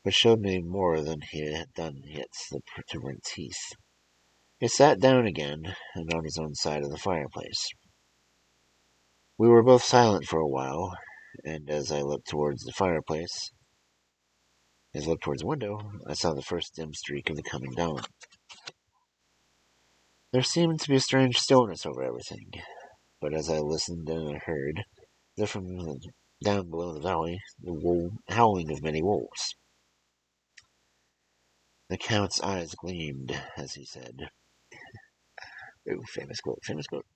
which showed me more than he had done yet the protuberant teeth. He sat down again, and on his own side of the fireplace. We were both silent for a while, and as I looked towards the fireplace, as I looked towards the window, I saw the first dim streak of the coming dawn. There seemed to be a strange stillness over everything, but as I listened and I heard, there from down below the valley, the howling of many wolves. The Count's eyes gleamed as he said, "Oh, famous quote, famous quote.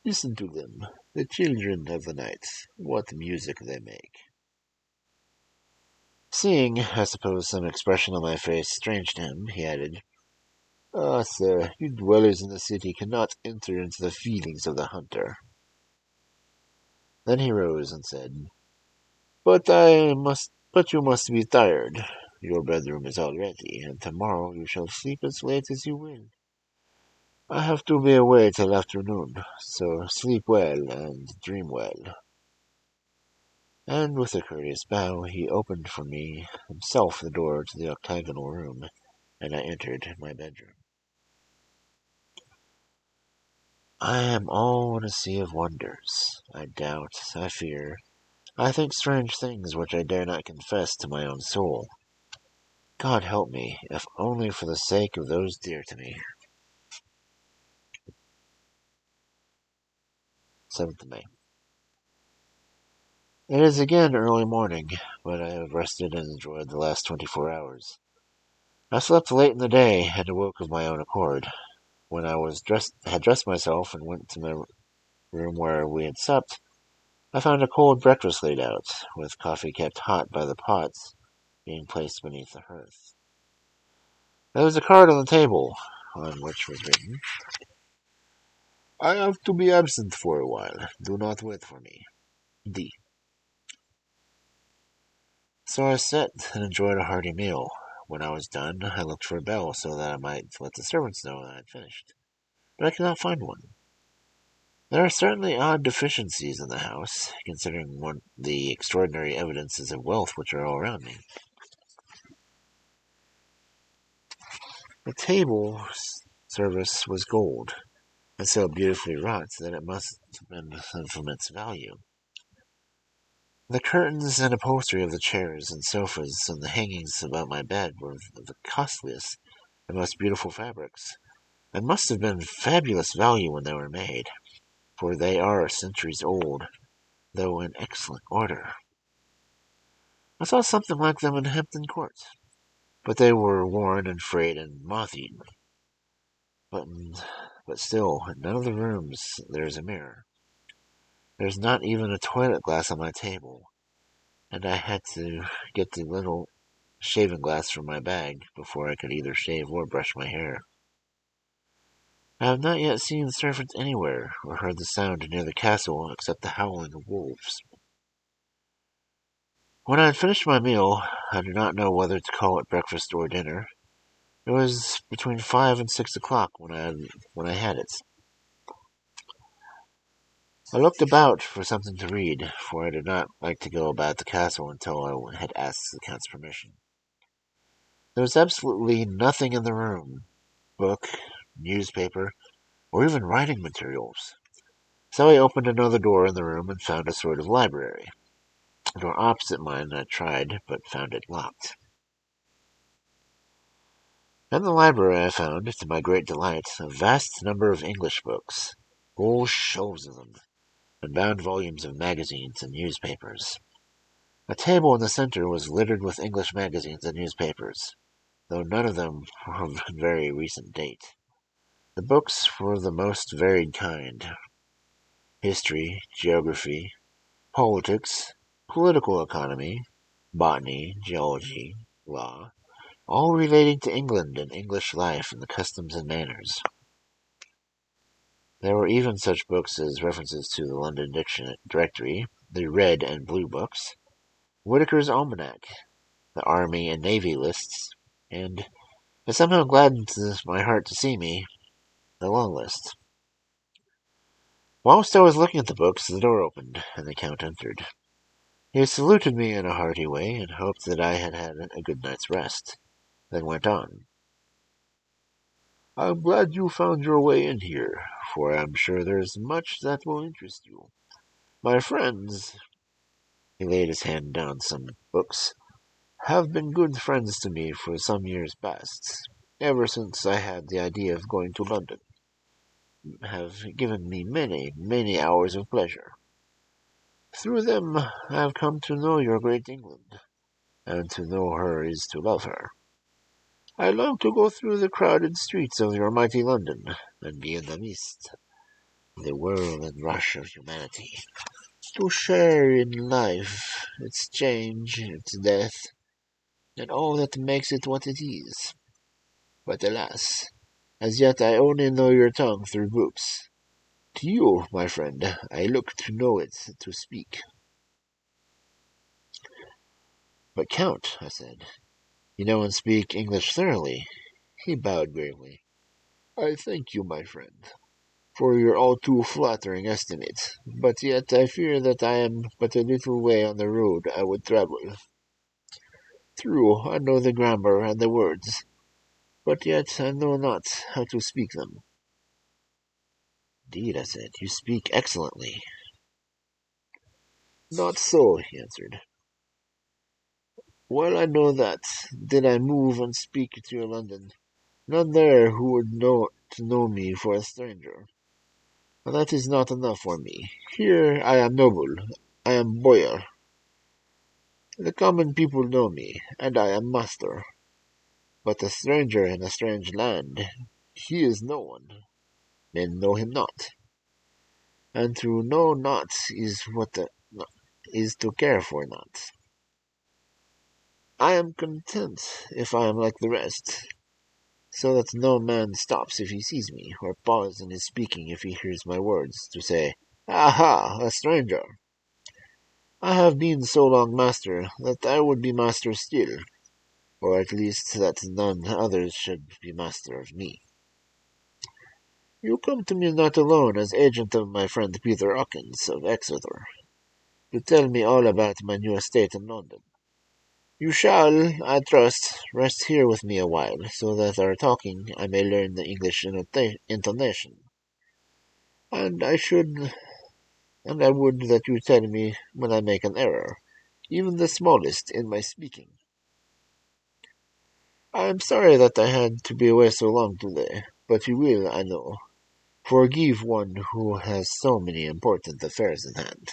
Listen to them, the children of the night. What music they make." Seeing, I suppose, some expression on my face strange to him, he added, "Ah, sir, you dwellers in the city cannot enter into the feelings of the hunter." Then he rose and said, But you must be tired. Your bedroom is all ready, and tomorrow you shall sleep as late as you will. I have to be away till afternoon, so sleep well and dream well." And with a courteous bow, he opened for me himself the door to the octagonal room, and I entered my bedroom. I am all in a sea of wonders. I doubt, I fear, I think strange things which I dare not confess to my own soul. God help me, if only for the sake of those dear to me. 7th of May. It is again early morning, but I have rested and enjoyed the last 24 hours. I slept late in the day and awoke of my own accord. When I had dressed myself and went to my room where we had supped, I found a cold breakfast laid out, with coffee kept hot by the pots being placed beneath the hearth. There was a card on the table, on which was written, "I have to be absent for a while. Do not wait for me. D." So I sat and enjoyed a hearty meal. When I was done, I looked for a bell so that I might let the servants know that I had finished, but I could not find one. There are certainly odd deficiencies in the house, considering the extraordinary evidences of wealth which are all around me. The table service was gold, and so beautifully wrought that it must have been of immense value. The curtains and upholstery of the chairs and sofas and the hangings about my bed were of the costliest and most beautiful fabrics, and must have been fabulous value when they were made, for they are centuries old, though in excellent order. I saw something like them in Hampton Court, but they were worn and frayed and moth-eaten. But still, in none of the rooms there is a mirror. There is not even a toilet glass on my table, and I had to get the little shaving glass from my bag before I could either shave or brush my hair. I have not yet seen the servant anywhere, or heard the sound near the castle except the howling of wolves. When I had finished my meal, I do not know whether to call it breakfast or dinner. It was between 5 and 6 o'clock when I had it. I looked about for something to read, for I did not like to go about the castle until I had asked the Count's permission. There was absolutely nothing in the room, book, newspaper, or even writing materials. So I opened another door in the room and found a sort of library. The door opposite mine I tried, but found it locked. In the library I found, to my great delight, a vast number of English books, whole shelves of them, and bound volumes of magazines and newspapers. A table in the center was littered with English magazines and newspapers, though none of them were of very recent date. The books were of the most varied kind: history, geography, politics, political economy, botany, geology, law, all relating to England and English life and the customs and manners. There were even such books as references to the London Directory, the Red and Blue Books, Whitaker's Almanac, the Army and Navy lists, and it somehow gladdens my heart to see me, the long list. Whilst I was looking at the books, the door opened, and the Count entered. He saluted me in a hearty way, and hoped that I had had a good night's rest, then went on. I'm glad you found your way in here, for I'm sure there's much that will interest you. My friends, he laid his hand on some books, have been good friends to me for some years past, ever since I had the idea of going to London, have given me many, many hours of pleasure. Through them I have come to know your great England, and to know her is to love her. I long to go through the crowded streets of your mighty London, and be in the midst of the whirl and rush of humanity, to share in life, its change, its death, and all that makes it what it is. But alas, as yet I only know your tongue through books. To you, my friend, I look to know it to speak. But Count, I said, you know and speak English thoroughly. He bowed gravely. I thank you, my friend, for your all too flattering estimate, but yet I fear that I am but a little way on the road I would travel. True, I know the grammar and the words, but yet I know not how to speak them. Indeed, I said, you speak excellently. Not so, he answered. Well I know that, did I move and speak to your London, none there who would know me for a stranger. And that is not enough for me. Here I am noble, I am boyar. The common people know me, and I am master. But a stranger in a strange land, he is no one. Men know him not. And to know not is to care for not. I am content if I am like the rest, so that no man stops if he sees me, or pauses in his speaking if he hears my words, to say, Aha, a stranger! I have been so long master that I would be master still, or at least that none others should be master of me. You come to me not alone as agent of my friend Peter Hawkins of Exeter, to tell me all about my new estate in London. You shall, I trust, rest here with me a while, so that our talking I may learn the English intonation. And I would that you tell me when I make an error, even the smallest, in my speaking. I am sorry that I had to be away so long today, but you will, I know, forgive one who has so many important affairs in hand.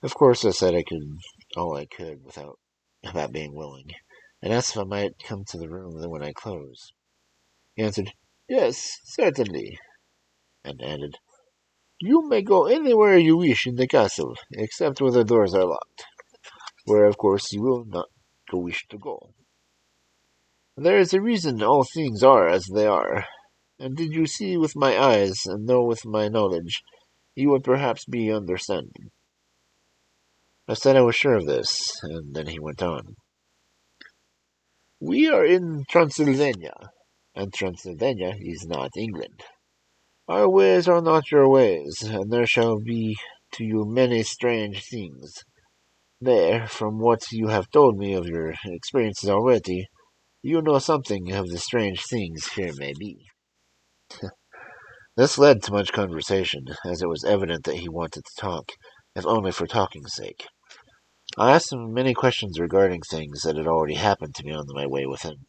Of course, I said I could all I could without being willing, and asked if I might come to the room when I close. He answered, Yes, certainly, and added, You may go anywhere you wish in the castle, except where the doors are locked, where of course you will not wish to go. There is a reason all things are as they are, and did you see with my eyes and know with my knowledge, you would perhaps be understanding. I said I was sure of this, and then he went on. We are in Transylvania, and Transylvania is not England. Our ways are not your ways, and there shall be to you many strange things. There, from what you have told me of your experiences already, you know something of the strange things here may be. This led to much conversation, as it was evident that he wanted to talk, if only for talking's sake. I asked him many questions regarding things that had already happened to me on my way within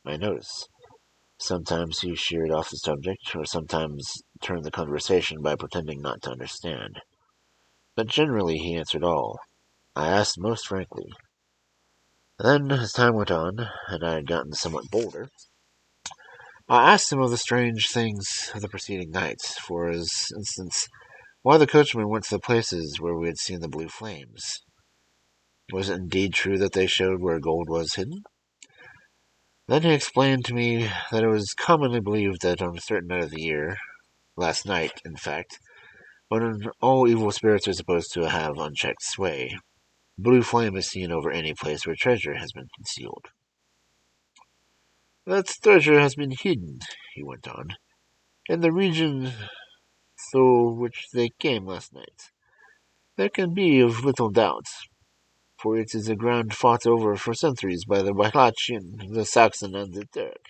my notice. Sometimes he sheered off the subject, or sometimes turned the conversation by pretending not to understand. But generally he answered all. I asked most frankly. Then, as time went on, and I had gotten somewhat bolder, I asked him of the strange things of the preceding night, for instance, why the coachman went to the places where we had seen the blue flames. Was it indeed true that they showed where gold was hidden? Then he explained to me that it was commonly believed that on a certain night of the year, last night, in fact, when all evil spirits are supposed to have unchecked sway, blue flame is seen over any place where treasure has been concealed. That treasure has been hidden, he went on, in the region through which they came last night. There can be of little doubt, for it is a ground fought over for centuries by the Wallachian, the Saxon, and the Turk.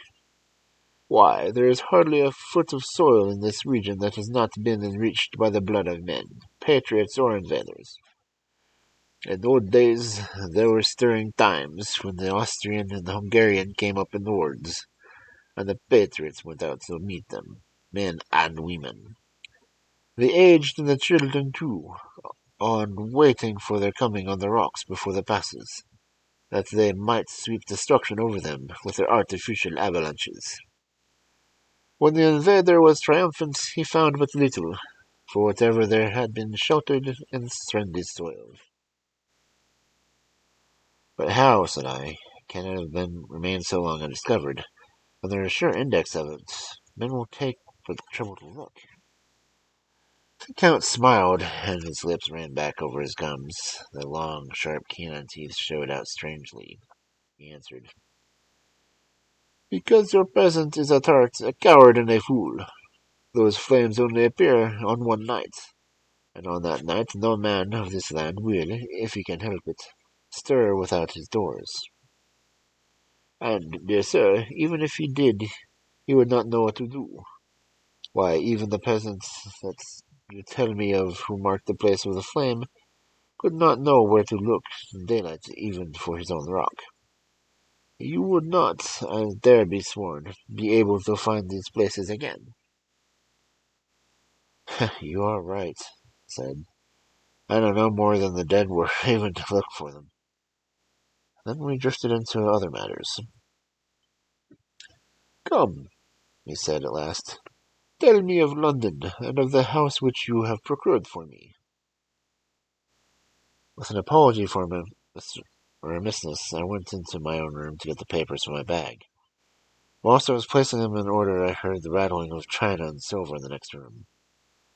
Why, there is hardly a foot of soil in this region that has not been enriched by the blood of men, patriots or invaders. In old days, there were stirring times when the Austrian and the Hungarian came up in hordes, and the patriots went out to meet them, men and women. The aged and the children, too, on waiting for their coming on the rocks before the passes, that they might sweep destruction over them with their artificial avalanches. When the invader was triumphant, he found but little, for whatever there had been sheltered in friendly soil. But how, said I, can it have been remained so long undiscovered? When there is a sure index of it, men will take for the trouble to look. The Count smiled, and his lips ran back over his gums. The long, sharp canine teeth showed out strangely. He answered, Because your peasant is at heart a coward and a fool. Those flames only appear on one night, and on that night no man of this land will, if he can help it, stir without his doors. And, dear sir, even if he did, he would not know what to do. Why, even the peasants that you tell me of who marked the place of the flame could not know where to look in daylight even for his own rock. You would not, I dare be sworn, be able to find these places again. You are right, I said. I know no more than the dead were even to look for them. Then we drifted into other matters. Come, he said at last, tell me of London, and of the house which you have procured for me. With an apology for my remissness, I went into my own room to get the papers from my bag. Whilst I was placing them in order, I heard the rattling of china and silver in the next room.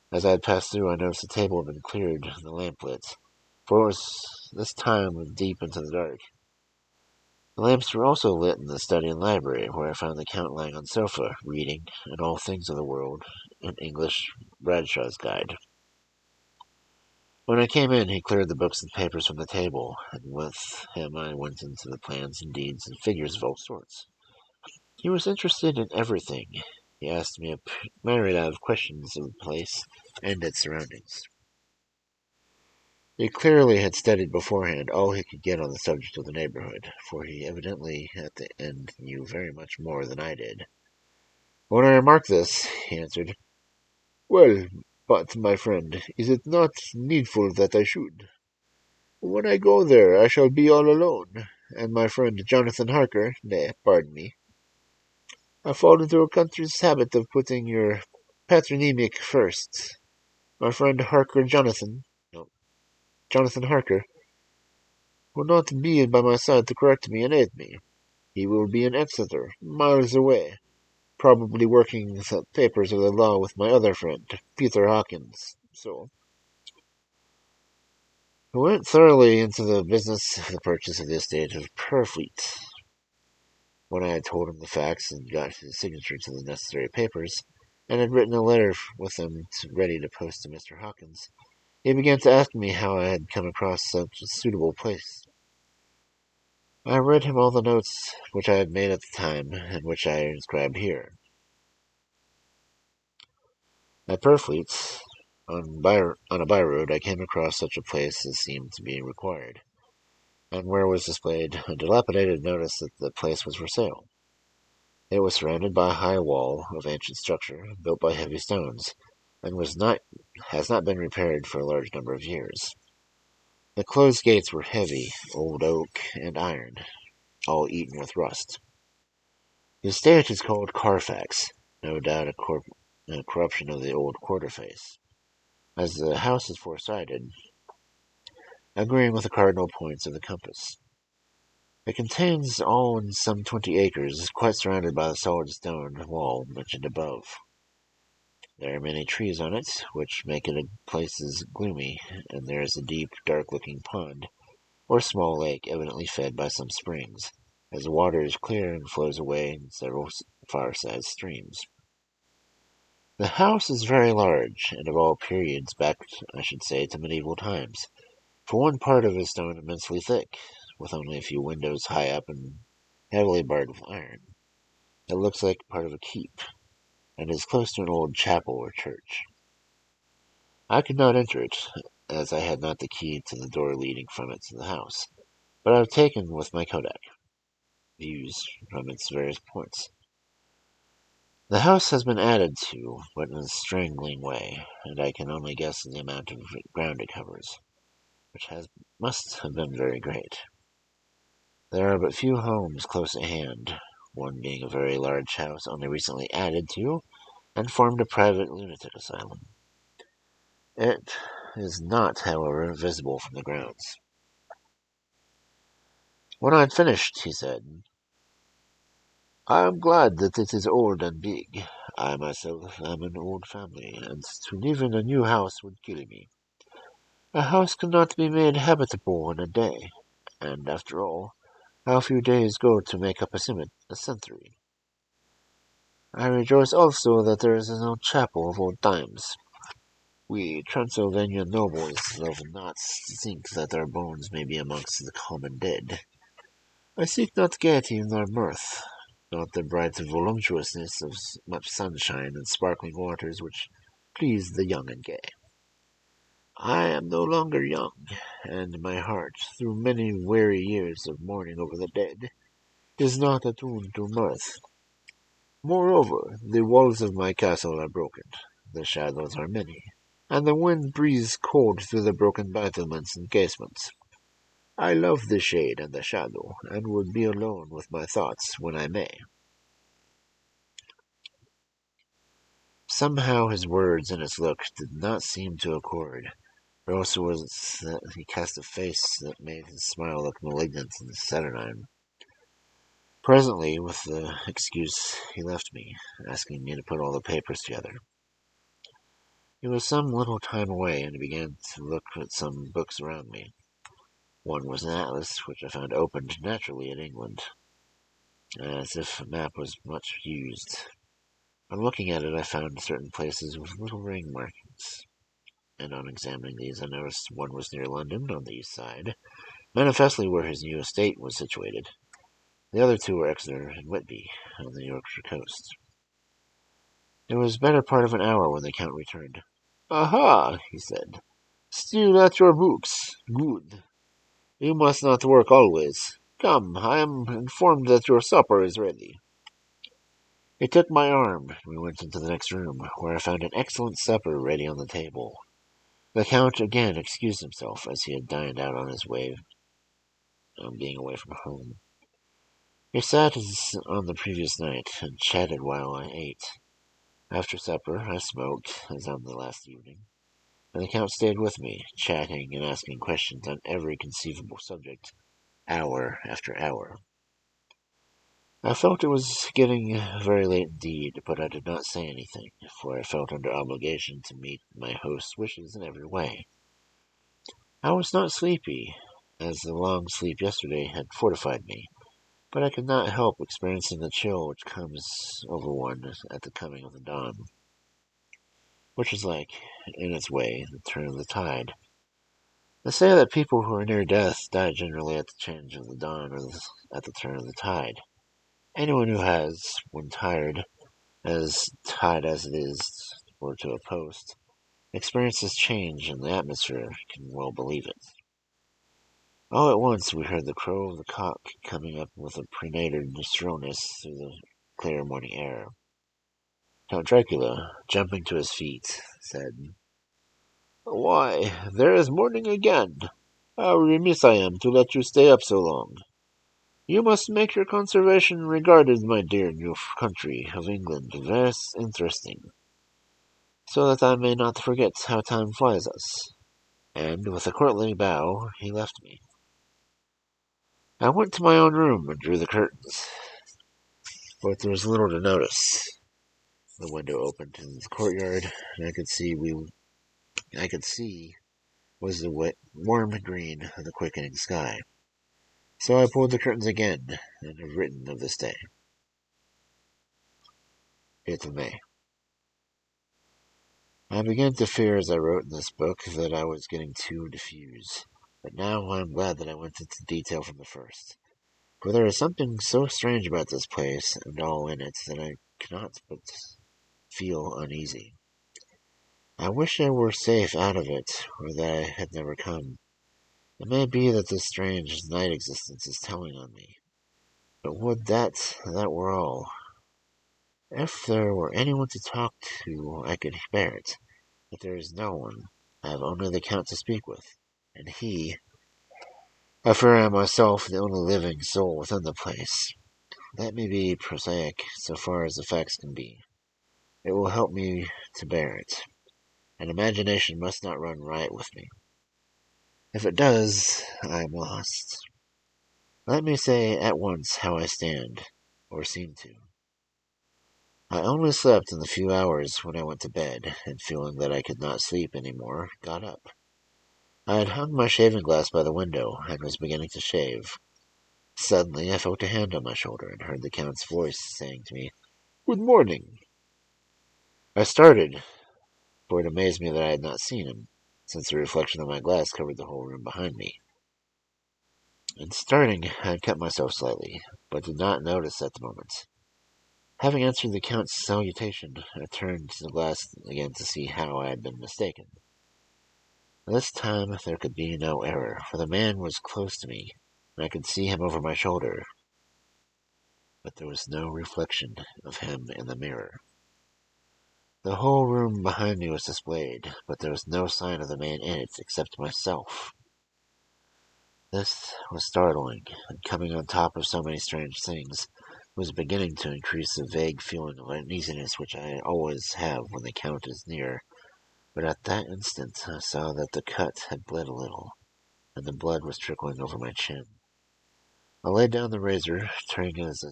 As I had passed through, I noticed the table had been cleared and the lamp lit, for it was this time deep into the dark. The lamps were also lit in the study and library, where I found the Count lying on the sofa, reading, and all things of the world, an English Bradshaw's Guide. When I came in, he cleared the books and papers from the table, and with him I went into the plans and deeds and figures of all sorts. He was interested in everything. He asked me a myriad of questions of the place and its surroundings. He clearly had studied beforehand all he could get on the subject of the neighborhood, for he evidently at the end knew very much more than I did. When I remarked this, he answered, Well, but, my friend, is it not needful that I should? When I go there, I shall be all alone, and my friend Jonathan Harker, nay, pardon me, I fall into a country's habit of putting your patronymic first. My friend Jonathan Harker, will not be by my side to correct me and aid me. He will be in Exeter, miles away, probably working the papers of the law with my other friend, Peter Hawkins. So, I went thoroughly into the business of the purchase of the estate of Purfleet. When I had told him the facts and got his signature to the necessary papers, and had written a letter with them ready to post to Mr. Hawkins, he began to ask me how I had come across such a suitable place. I read him all the notes which I had made at the time, and which I inscribed here. At Purfleet, on a byroad, I came across such a place as seemed to be required, and where was displayed a dilapidated notice that the place was for sale. It was surrounded by a high wall of ancient structure, built by heavy stones, and has not been repaired for a large number of years. The closed gates were heavy, old oak, and iron, all eaten with rust. The estate is called Carfax, no doubt a corruption of the old Quarterface, as the house is four-sided, agreeing with the cardinal points of the compass. It contains all in some 20 acres, quite surrounded by the solid stone wall mentioned above. There are many trees on it, which make it places gloomy, and there is a deep, dark-looking pond, or small lake evidently fed by some springs, as the water is clear and flows away in several far-sized streams. The house is very large, and of all periods, back, I should say, to medieval times. For one part of it is stone immensely thick, with only a few windows high up and heavily barred with iron. It looks like part of a keep, and is close to an old chapel or church. I could not enter it, as I had not the key to the door leading from it to the house, but I have taken with my kodak views from its various points. The house has been added to, but in a strangling way, and I can only guess the amount of ground it covers, which must have been very great. There are but few homes close at hand, one being a very large house only recently added to, and formed a private lunatic asylum. It is not, however, visible from the grounds. When I had finished, he said, "I am glad that it is old and big. I myself am an old family, and to live in a new house would kill me. A house cannot be made habitable in a day, and after all, how few days go to make up a century. I rejoice also that there is no chapel of old times. We Transylvanian nobles love not to think that our bones may be amongst the common dead. I seek not gaiety nor mirth, not the bright voluptuousness of much sunshine and sparkling waters which please the young and gay. I am no longer young, and my heart, through many weary years of mourning over the dead, is not attuned to mirth. Moreover, the walls of my castle are broken, the shadows are many, and the wind breathes cold through the broken battlements and casements. I love the shade and the shadow, and would be alone with my thoughts when I may." Somehow his words and his look did not seem to accord, or else it was that he cast a face that made his smile look malignant and saturnine. Presently, with the excuse, he left me, asking me to put all the papers together. He was some little time away, and began to look at some books around me. One was an atlas, which I found opened naturally in England, as if a map was much used. On looking at it, I found certain places with little ring markings, and on examining these, I noticed one was near London, on the east side, manifestly where his new estate was situated. The other two were Exeter and Whitby, on the Yorkshire coast. It was better part of an hour when the Count returned. "Aha!" he said. "Still at your books. Good. You must not work always. Come, I am informed that your supper is ready." He took my arm, and we went into the next room, where I found an excellent supper ready on the table. The Count again excused himself, as he had dined out on his way, being away from home. We sat as on the previous night, and chatted while I ate. After supper, I smoked, as on the last evening, and the Count stayed with me, chatting and asking questions on every conceivable subject, hour after hour. I felt it was getting very late indeed, but I did not say anything, for I felt under obligation to meet my host's wishes in every way. I was not sleepy, as the long sleep yesterday had fortified me, but I could not help experiencing the chill which comes over one at the coming of the dawn, which is like, in its way, the turn of the tide. They say that people who are near death die generally at the change of the dawn or at the turn of the tide. Anyone who has, when tired, as tied as it is, or to a post, experiences change in the atmosphere can well believe it. All at once we heard the crow of the cock coming up with a prenated shrillness through the clear morning air. Count Dracula, jumping to his feet, said, "Why, there is morning again! How remiss I am to let you stay up so long!" You must make your conservation regarded, my dear new country of England, very interesting, so that I may not forget how time flies us. And with a courtly bow, he left me. I went to my own room and drew the curtains, but there was little to notice. The window opened into the courtyard, and I could see was the wet, warm green of the quickening sky. So I pulled the curtains again, and have written of this day. 8th of May. I began to fear as I wrote in this book that I was getting too diffuse, but now I am glad that I went into detail from the first, for there is something so strange about this place and all in it that I cannot but feel uneasy. I wish I were safe out of it, or that I had never come. It may be that this strange night existence is telling on me, but would that were all. If there were anyone to talk to, I could bear it. But there is no one. I have only the Count to speak with, and I fear I am myself the only living soul within the place. Let me be prosaic so far as the facts can be. It will help me to bear it, and imagination must not run riot with me. If it does, I am lost. Let me say at once how I stand, or seem to. I only slept in the few hours when I went to bed, and feeling that I could not sleep any more, got up. I had hung my shaving glass by the window, and was beginning to shave. Suddenly I felt a hand on my shoulder, and heard the Count's voice saying to me, "Good morning." I started, for it amazed me that I had not seen him, since the reflection of my glass covered the whole room behind me. In starting, I had cut myself slightly, but did not notice at the moment. Having answered the Count's salutation, I turned to the glass again to see how I had been mistaken. This time there could be no error, for the man was close to me, and I could see him over my shoulder, but there was no reflection of him in the mirror. The whole room behind me was displayed, but there was no sign of the man in it except myself. This was startling, and coming on top of so many strange things, was beginning to increase the vague feeling of uneasiness which I always have when the Count is near. But at that instant I saw that the cut had bled a little, and the blood was trickling over my chin. I laid down the razor, turning as I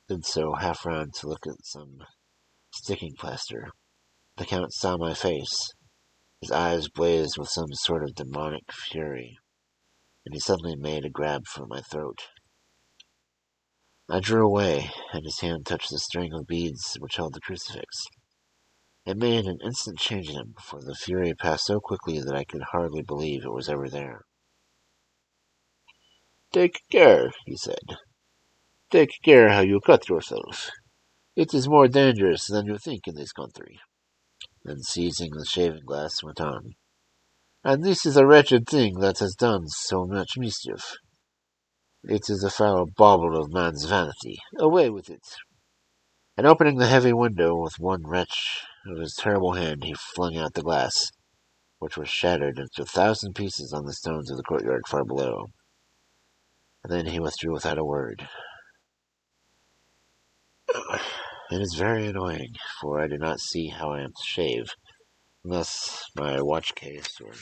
did so half round to look at some sticking plaster. The Count saw my face. His eyes blazed with some sort of demonic fury, and he suddenly made a grab for my throat. I drew away, and his hand touched the string of beads which held the crucifix. It made an instant change in him, for the fury passed so quickly that I could hardly believe it was ever there. "Take care," he said. "Take care how you cut yourself. It is more dangerous than you think in this country." Then, seizing the shaving glass, went on. "And this is a wretched thing that has done so much mischief. It is a foul bauble of man's vanity. Away with it." And opening the heavy window with one wrench of his terrible hand, he flung out the glass, which was shattered into 1,000 pieces on the stones of the courtyard far below. And then he withdrew without a word. It is very annoying, for I do not see how I am to shave, unless my watch case or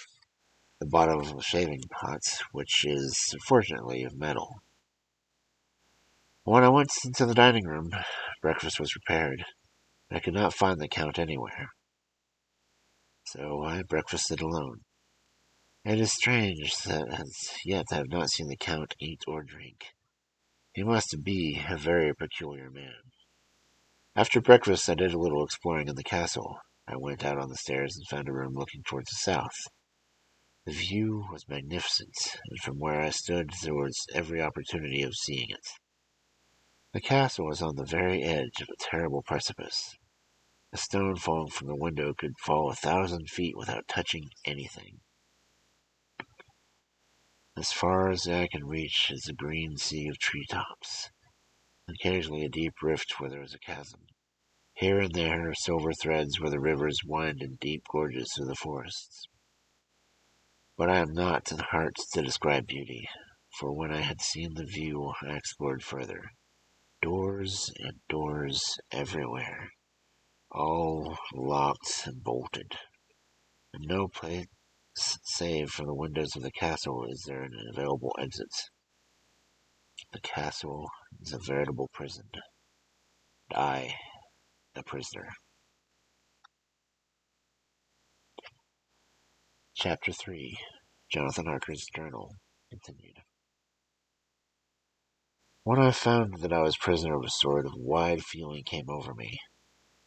the bottom of a shaving pot, which is fortunately of metal. When I went into the dining room, breakfast was prepared. I could not find the Count anywhere, so I breakfasted alone. It is strange that as yet I have not seen the Count eat or drink. He must be a very peculiar man. After breakfast I did a little exploring in the castle. I went out on the stairs and found a room looking towards the south. The view was magnificent, and from where I stood there was every opportunity of seeing it. The castle was on the very edge of a terrible precipice. A stone falling from the window could fall 1,000 feet without touching anything. As far as the eye can reach is a green sea of treetops, occasionally a deep rift where there is a chasm. Here and there are silver threads where the rivers wind in deep gorges through the forests. But I am not in heart to describe beauty, for when I had seen the view, I explored further. Doors and doors everywhere, all locked and bolted. In no place save from the windows of the castle is there an available exit. The castle is a veritable prison. I, a prisoner. Chapter 3. Jonathan Harker's Journal. Continued. When I found that I was prisoner of a sort of wide feeling came over me.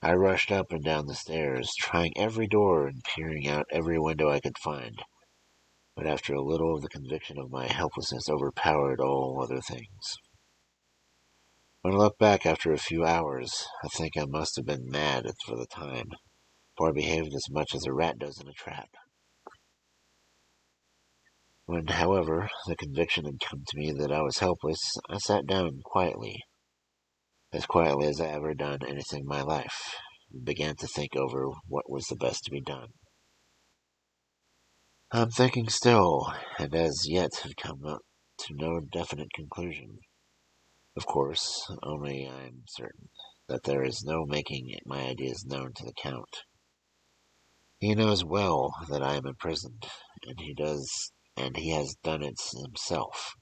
I rushed up and down the stairs, trying every door and peering out every window I could find. But after a little the conviction of my helplessness overpowered all other things. When I look back after a few hours, I think I must have been mad for the time, for I behaved as much as a rat does in a trap. When, however, the conviction had come to me that I was helpless, I sat down quietly, as quietly as I ever done anything in my life, and began to think over what was the best to be done. I'm thinking still, and as yet have come up to no definite conclusion. Of course, only I am certain that there is no making my ideas known to the Count. He knows well that I am imprisoned, and he has done it himself,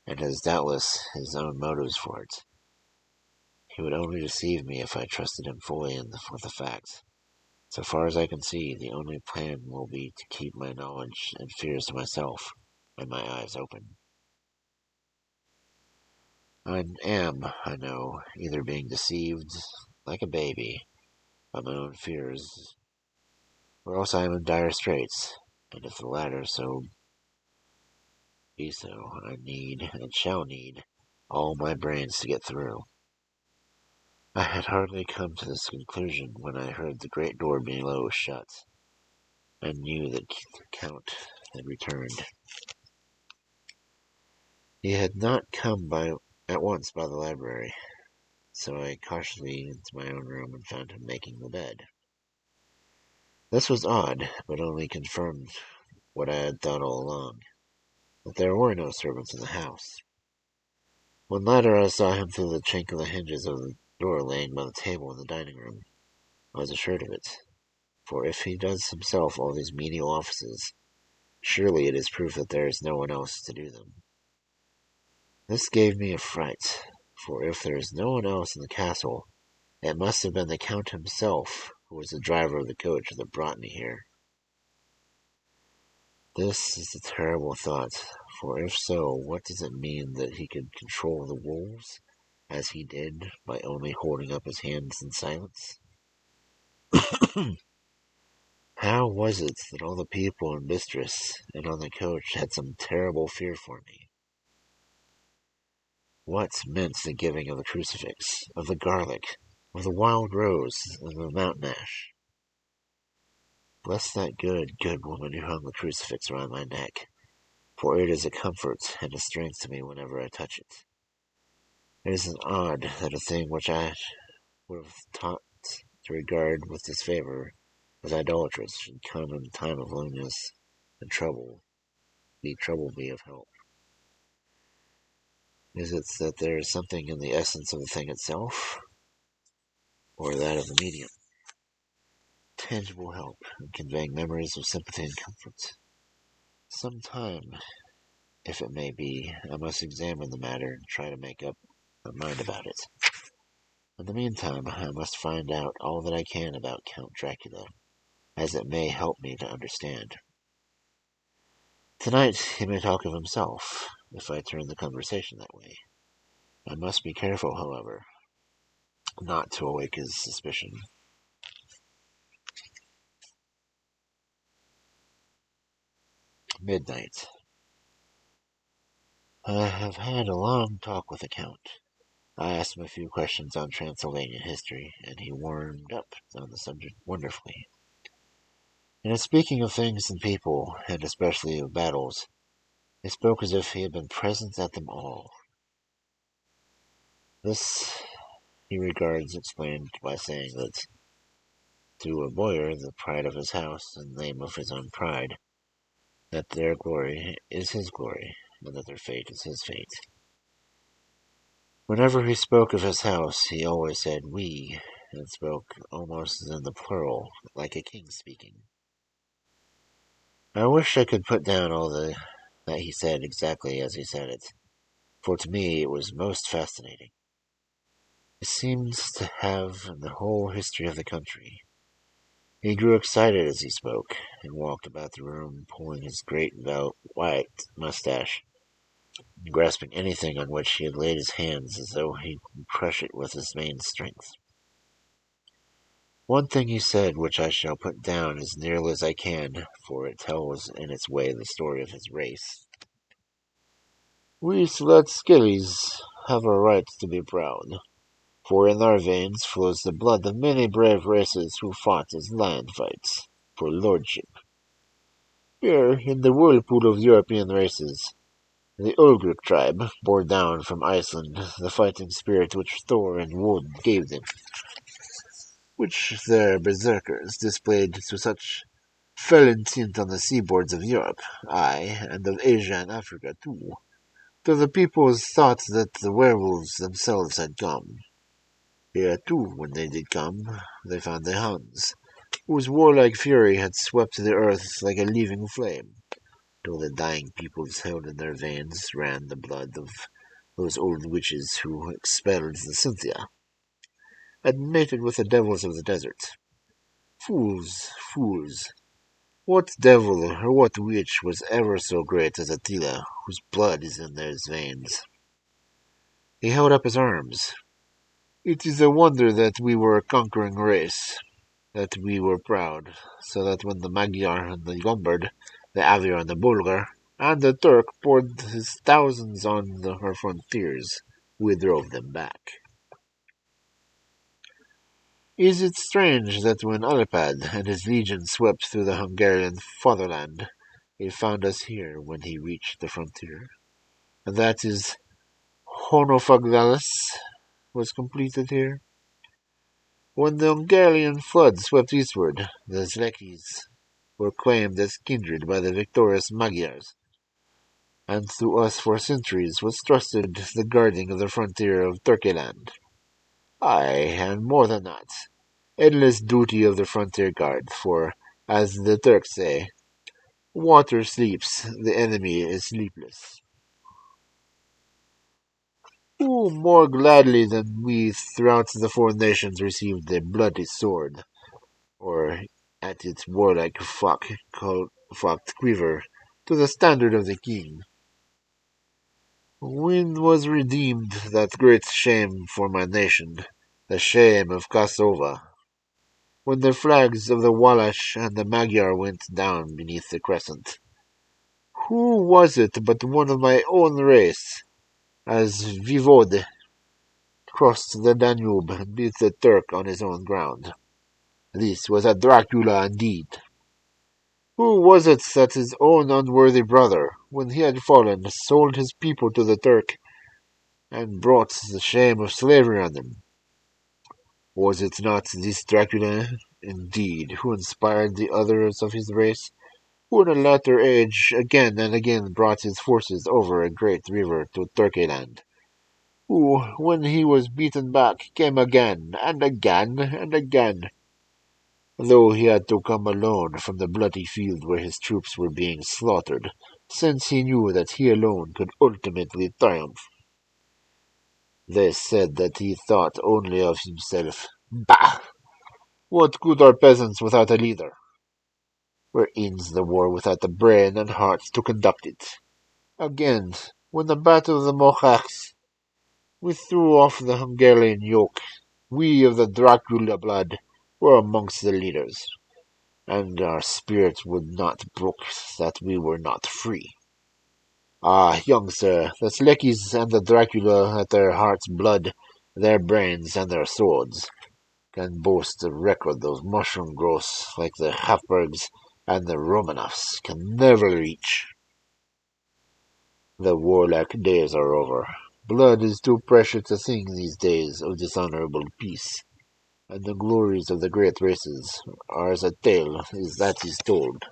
and has doubtless his own motives for it. He would only deceive me if I trusted him fully with the facts. So far as I can see, the only plan will be to keep my knowledge and fears to myself, and my eyes open. I am, I know, either being deceived, like a baby, by my own fears, or else I am in dire straits, and if the latter so be so, I need, and shall need, all my brains to get through. I had hardly come to this conclusion when I heard the great door below shut. I knew that the Count had returned. He had not come at once by the library, so I cautiously into my own room and found him making the bed. This was odd, but only confirmed what I had thought all along, that there were no servants in the house. When later I saw him through the chink of the hinges of the door laying by the table in the dining room, I was assured of it, for if he does himself all these menial offices, surely it is proof that there is no one else to do them. This gave me a fright, for if there is no one else in the castle, it must have been the Count himself who was the driver of the coach that brought me here. This is a terrible thought, for if so, what does it mean that he could control the wolves, as he did, by only holding up his hands in silence? How was it that all the people in Bistris and on the coach had some terrible fear for me? What meant the giving of the crucifix, of the garlic, of the wild rose, and the mountain ash? Bless that good woman who hung the crucifix around my neck, for it is a comfort and a strength to me whenever I touch it. It is odd that a thing which I would have taught to regard with disfavor as idolatrous should come in time of loneliness and trouble me of help. Is it that there is something in the essence of the thing itself, or that of the medium? Tangible help in conveying memories of sympathy and comfort. Some time, if it may be, I must examine the matter and try to make up my mind about it. In the meantime, I must find out all that I can about Count Dracula, as it may help me to understand. Tonight he may talk of himself, if I turn the conversation that way. I must be careful, however, not to awake his suspicion. Midnight. I have had a long talk with the Count. I asked him a few questions on Transylvanian history, and he warmed up on the subject wonderfully. And in speaking of things and people, and especially of battles, he spoke as if he had been present at them all. This he regards explained by saying that to a boyar the pride of his house and name of his own pride, that their glory is his glory, and that their fate is his fate. Whenever he spoke of his house, he always said we, and spoke almost in the plural, like a king speaking. I wish I could put down all that he said exactly as he said it, for to me it was most fascinating. He seems to have the whole history of the country. He grew excited as he spoke, and walked about the room, pulling his great white mustache, grasping anything on which he had laid his hands as though he would crush it with his main strength. One thing he said which I shall put down as nearly as I can, for it tells in its way the story of his race. We Slatskillies have a right to be proud, for in our veins flows the blood of many brave races who fought as land fights for lordship. Here, in the whirlpool of European races, the Ulgric tribe bore down from Iceland the fighting spirit which Thor and Wood gave them, which their berserkers displayed to such fell intent on the seaboards of Europe, aye, and of Asia and Africa too, till the peoples thought that the werewolves themselves had come. Here too, when they did come, they found the Huns, whose warlike fury had swept the earth like a leaving flame, till the dying peoples held in their veins ran the blood of those old witches who expelled the Cynthia, and mated with the devils of the desert. Fools, fools! What devil or what witch was ever so great as Attila, whose blood is in their veins? He held up his arms. It is a wonder that we were a conquering race, that we were proud, so that when the Magyar and the Lombard, the Avar and the Bulgar, and the Turk poured his thousands on our frontiers, we drove them back. Is it strange that when Alipad and his legion swept through the Hungarian fatherland, he found us here when he reached the frontier? And that his Honofaglalis was completed here? When the Hungarian flood swept eastward, the Zlekis were claimed as kindred by the victorious Magyars, and to us for centuries was trusted the guarding of the frontier of Turkeyland. Aye, and more than that, endless duty of the frontier guard, for, as the Turks say, water sleeps, the enemy is sleepless. Who more gladly than we throughout the foreign nations received the bloody sword, or at its warlike forked quiver, to the standard of the king? When was redeemed that great shame for my nation, the shame of Kosova, when the flags of the Walash and the Magyar went down beneath the crescent? Who was it but one of my own race, as Vivode crossed the Danube and beat the Turk on his own ground? This was a Dracula indeed. Who was it that his own unworthy brother, when he had fallen, sold his people to the Turk, and brought the shame of slavery on them? Was it not this Dracula, indeed, who inspired the others of his race, who in a later age again and again brought his forces over a great river to Turkeyland, who, when he was beaten back, came again and again and again, though he had to come alone from the bloody field where his troops were being slaughtered, since he knew that he alone could ultimately triumph. They said that he thought only of himself. Bah! What good are peasants without a leader? Where ends the war without the brain and heart to conduct it? Again, when the battle of the Mochachs, we threw off the Hungarian yoke. We of the Dracula blood were amongst the leaders, and our spirits would not brook that we were not free. Ah, young sir, the Slekis and the Dracula at their heart's blood, their brains and their swords, can boast a record of mushroom growths like the Hafbergs and the Romanovs can never reach. The warlike days are over. Blood is too precious a thing these days of dishonorable peace, and the glories of the great races are as a tale that is told.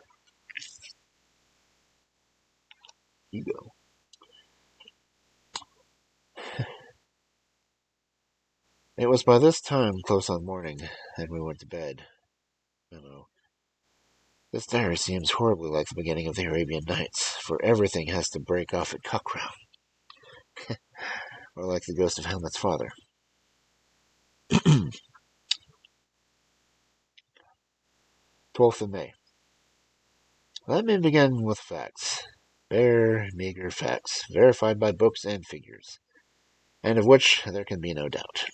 Ego. It was by this time close on morning, and we went to bed. Memo. This diary seems horribly like the beginning of the Arabian Nights, for everything has to break off at cockcrow, or like the ghost of Hamlet's father. 12th of May. Let me begin with facts. Bare, meager facts, verified by books and figures, and of which there can be no doubt.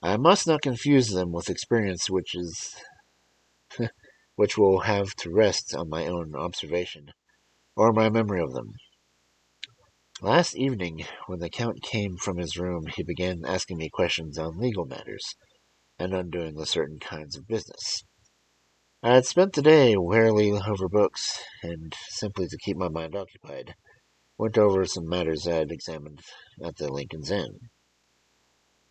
I must not confuse them with experience which will have to rest on my own observation, or my memory of them. Last evening, when the Count came from his room, he began asking me questions on legal matters, and on doing certain kinds of business. I had spent the day wearily over books, and simply to keep my mind occupied, went over some matters I had examined at the Lincoln's Inn.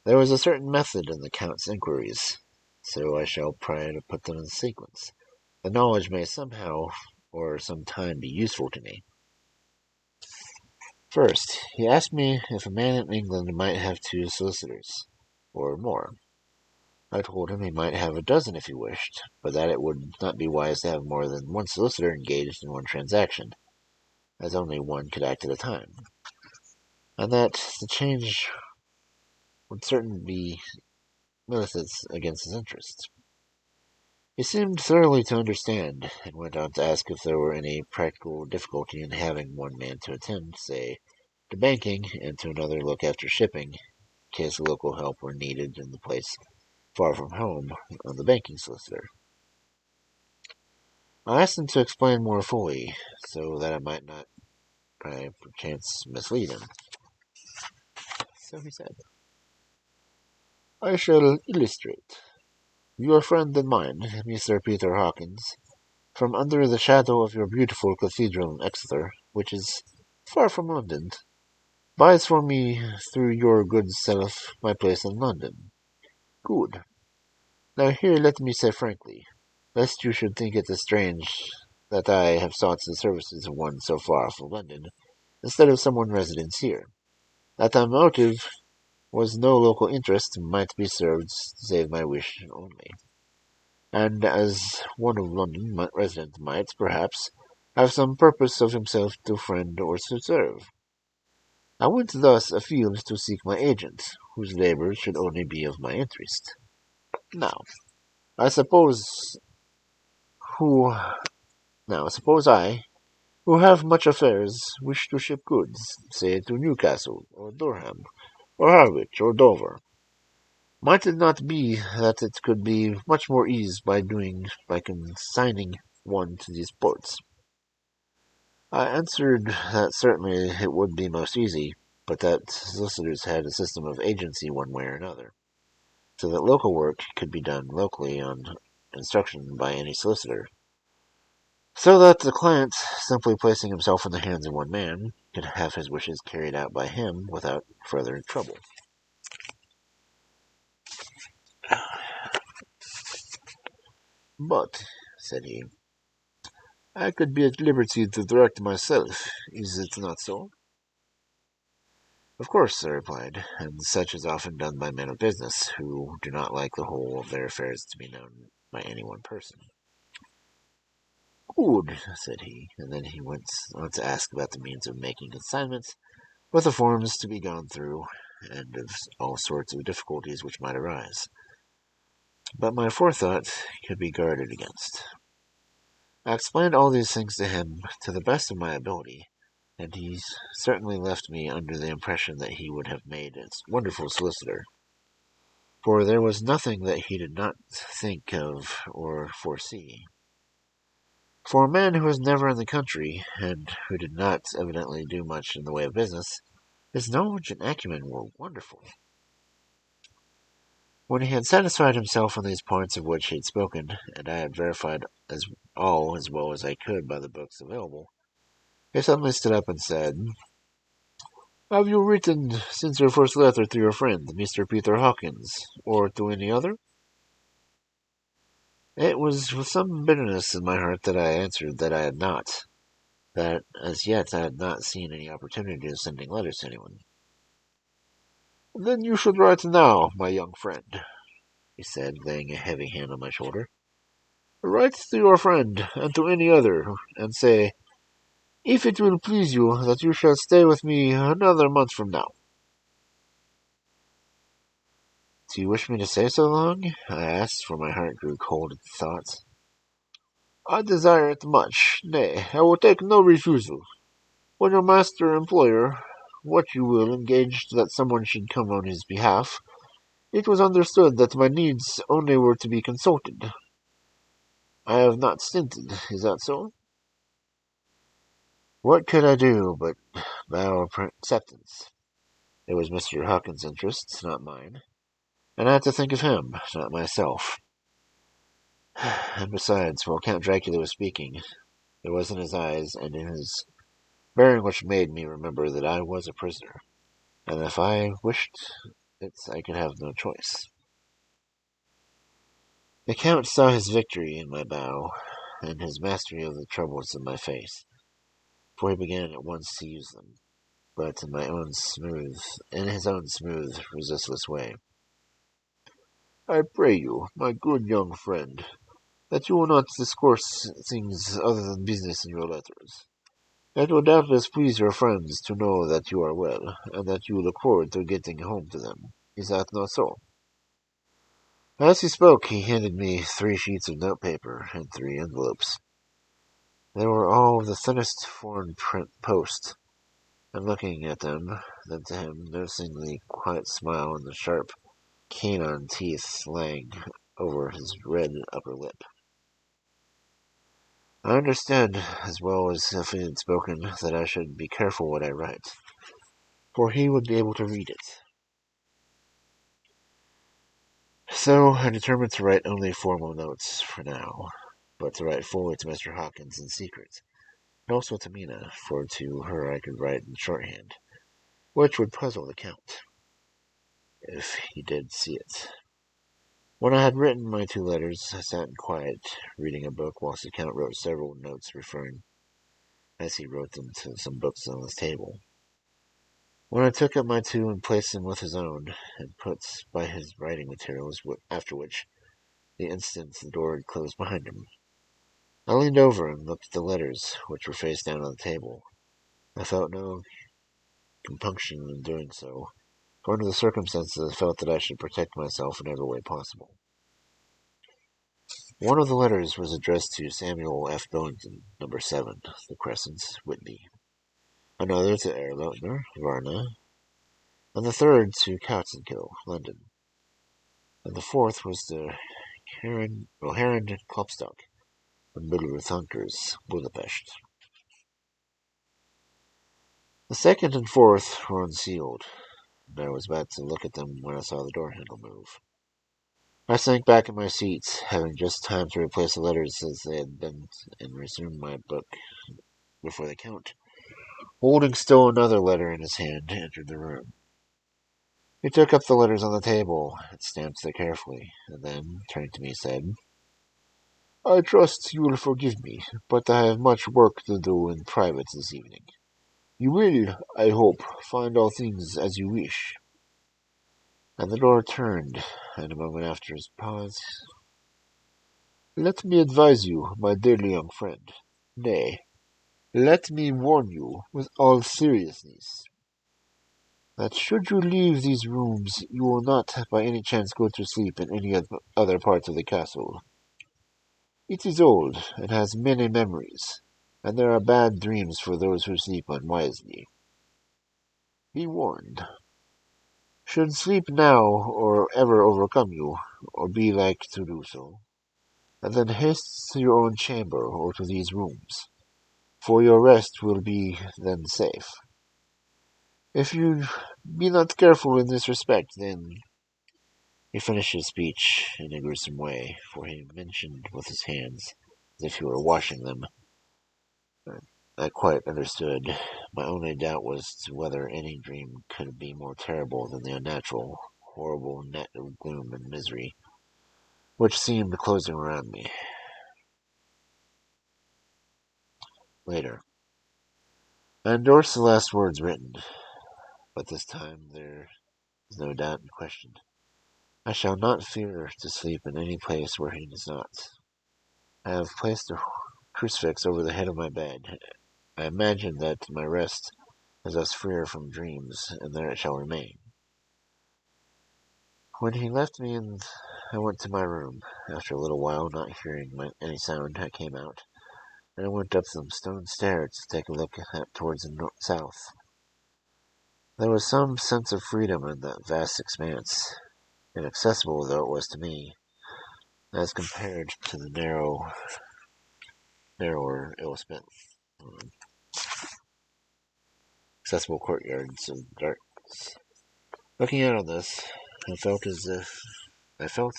There was a certain method in the Count's inquiries, so I shall try to put them in sequence. The knowledge may somehow or some time be useful to me. First, he asked me if a man in England might have 2 solicitors, or more. I told him he might have a dozen if he wished, but that it would not be wise to have more than 1 solicitor engaged in one transaction, as only one could act at a time, and that the change would certainly be militant against his interests. He seemed thoroughly to understand, and went on to ask if there were any practical difficulty in having one man to attend, say, to banking, and to another look after shipping, in case local help were needed in the place far from home of the banking solicitor. I asked him to explain more fully, so that I might not, by perchance, mislead him. So he said, I shall illustrate. Your friend and mine, Mr. Peter Hawkins, from under the shadow of your beautiful cathedral in Exeter, which is far from London, buys for me through your good self my place in London. Good. Now here let me say frankly, lest you should think it strange that I have sought the services of one so far from London, instead of someone resident here, that my motive was no local interest might be served to save my wish only, and as one of London resident might, perhaps, have some purpose of himself to friend or to serve. I went thus afield to seek my agent, whose labour should only be of my interest. Now, I suppose who suppose I, who have much affairs, wish to ship goods, say to Newcastle, or Durham, or Harwich, or Dover. Might it not be that it could be much more eased by consigning one to these ports? I answered that certainly it would be most easy, but that solicitors had a system of agency one way or another, so that local work could be done locally on instruction by any solicitor, so that the client, simply placing himself in the hands of one man, could have his wishes carried out by him without further trouble. But, said he, I could be at liberty to direct myself, is it not so? Of course, I replied, and such is often done by men of business, who do not like the whole of their affairs to be known by any one person. Good, said he, and then he went on to ask about the means of making consignments, with the forms to be gone through, and of all sorts of difficulties which might arise. But my forethought could be guarded against. I explained all these things to him to the best of my ability, and he certainly left me under the impression that he would have made a wonderful solicitor, for there was nothing that he did not think of or foresee. For a man who was never in the country, and who did not evidently do much in the way of business, his knowledge and acumen were wonderful. When he had satisfied himself on these points of which he had spoken, and I had verified as well as I could by the books available, he suddenly stood up and said, Have you written since your first letter to your friend, Mr. Peter Hawkins, or to any other? It was with some bitterness in my heart that I answered that I had not, that as yet I had not seen any opportunity of sending letters to anyone. Then you should write now, my young friend, he said, laying a heavy hand on my shoulder. Write to your friend and to any other, and say, if it will please you, that you shall stay with me another month from now. Do you wish me to stay so long? I asked, for my heart grew cold at the thought. I desire it much. Nay, I will take no refusal. When your master or employer, what you will, engaged that someone should come on his behalf, it was understood that my needs only were to be consulted. I have not stinted, is that so? What could I do but bow acceptance? It was Mr. Hawkins' interests, not mine, and I had to think of him, not myself. And besides, while Count Dracula was speaking, there was in his eyes and in his bearing which made me remember that I was a prisoner, and if I wished it I could have no choice. The Count saw his victory in my bow, and his mastery of the troubles in my face, for he began at once to use them, but in his own smooth, resistless way. I pray you, my good young friend, that you will not discourse things other than business in your letters. It will doubtless please your friends to know that you are well, and that you look forward to getting home to them. Is that not so? As he spoke, he handed me 3 sheets of notepaper and 3 envelopes. They were all of the thinnest foreign print post, and looking at them, then to him, noticing the quiet smile and the sharp, canine teeth lying over his red upper lip. I understood, as well as if he had spoken, that I should be careful what I write, for he would be able to read it. So I determined to write only formal notes for now, but to write fully to Mr. Hawkins in secret, and also to Mina, for to her I could write in shorthand, which would puzzle the Count, if he did see it. When I had written my 2 letters, I sat in quiet, reading a book, whilst the Count wrote several notes referring, as he wrote them, to some books on his table. When I took up my 2 and placed them with his own, and put by his writing materials, after which, the instant the door had closed behind him, I leaned over and looked at the letters, which were face down on the table. I felt no compunction in doing so, for under the circumstances I felt that I should protect myself in every way possible. One of the letters was addressed to Samuel F. Billington, number 7, The Crescents, Whitby. Another to Eyre Lautner, Varna, and the third to Cousinkill, London. And the fourth was to Heron Klopstock, and Bilderthunkers, Budapest. The second and fourth were unsealed, and I was about to look at them when I saw the door handle move. I sank back in my seat, having just time to replace the letters as they had been, and resume my book before the Count, holding still another letter in his hand, entered the room. He took up the letters on the table and stamped them carefully, and then, turning to me, said, I trust you will forgive me, but I have much work to do in private this evening. You will, I hope, find all things as you wish. And the door turned, and a moment after his pause, let me advise you, my dearly young friend, nay, let me warn you with all seriousness, that should you leave these rooms, you will not by any chance go to sleep in any other part of the castle. It is old, and has many memories, and there are bad dreams for those who sleep unwisely. Be warned. Should sleep now or ever overcome you, or be like to do so, and then haste to your own chamber or to these rooms, for your rest will be then safe. If you be not careful in this respect, then... He finished his speech in a gruesome way, for he mentioned with his hands, as if he were washing them. I quite understood. My only doubt was to whether any dream could be more terrible than the unnatural, horrible net of gloom and misery which seemed closing around me. Later. I endorsed the last words written, but this time there with no doubt and question. I shall not fear to sleep in any place where he is not. I have placed a crucifix over the head of my bed. I imagine that my rest is thus freer from dreams, and there it shall remain. When he left me, and I went to my room. After a little while, not hearing any sound, I came out, and I went up some stone stairs to take a look towards the south. There was some sense of freedom in that vast expanse, inaccessible though it was to me, as compared to the narrower, ill-spent, accessible courtyards of darkness. Looking out on this, I felt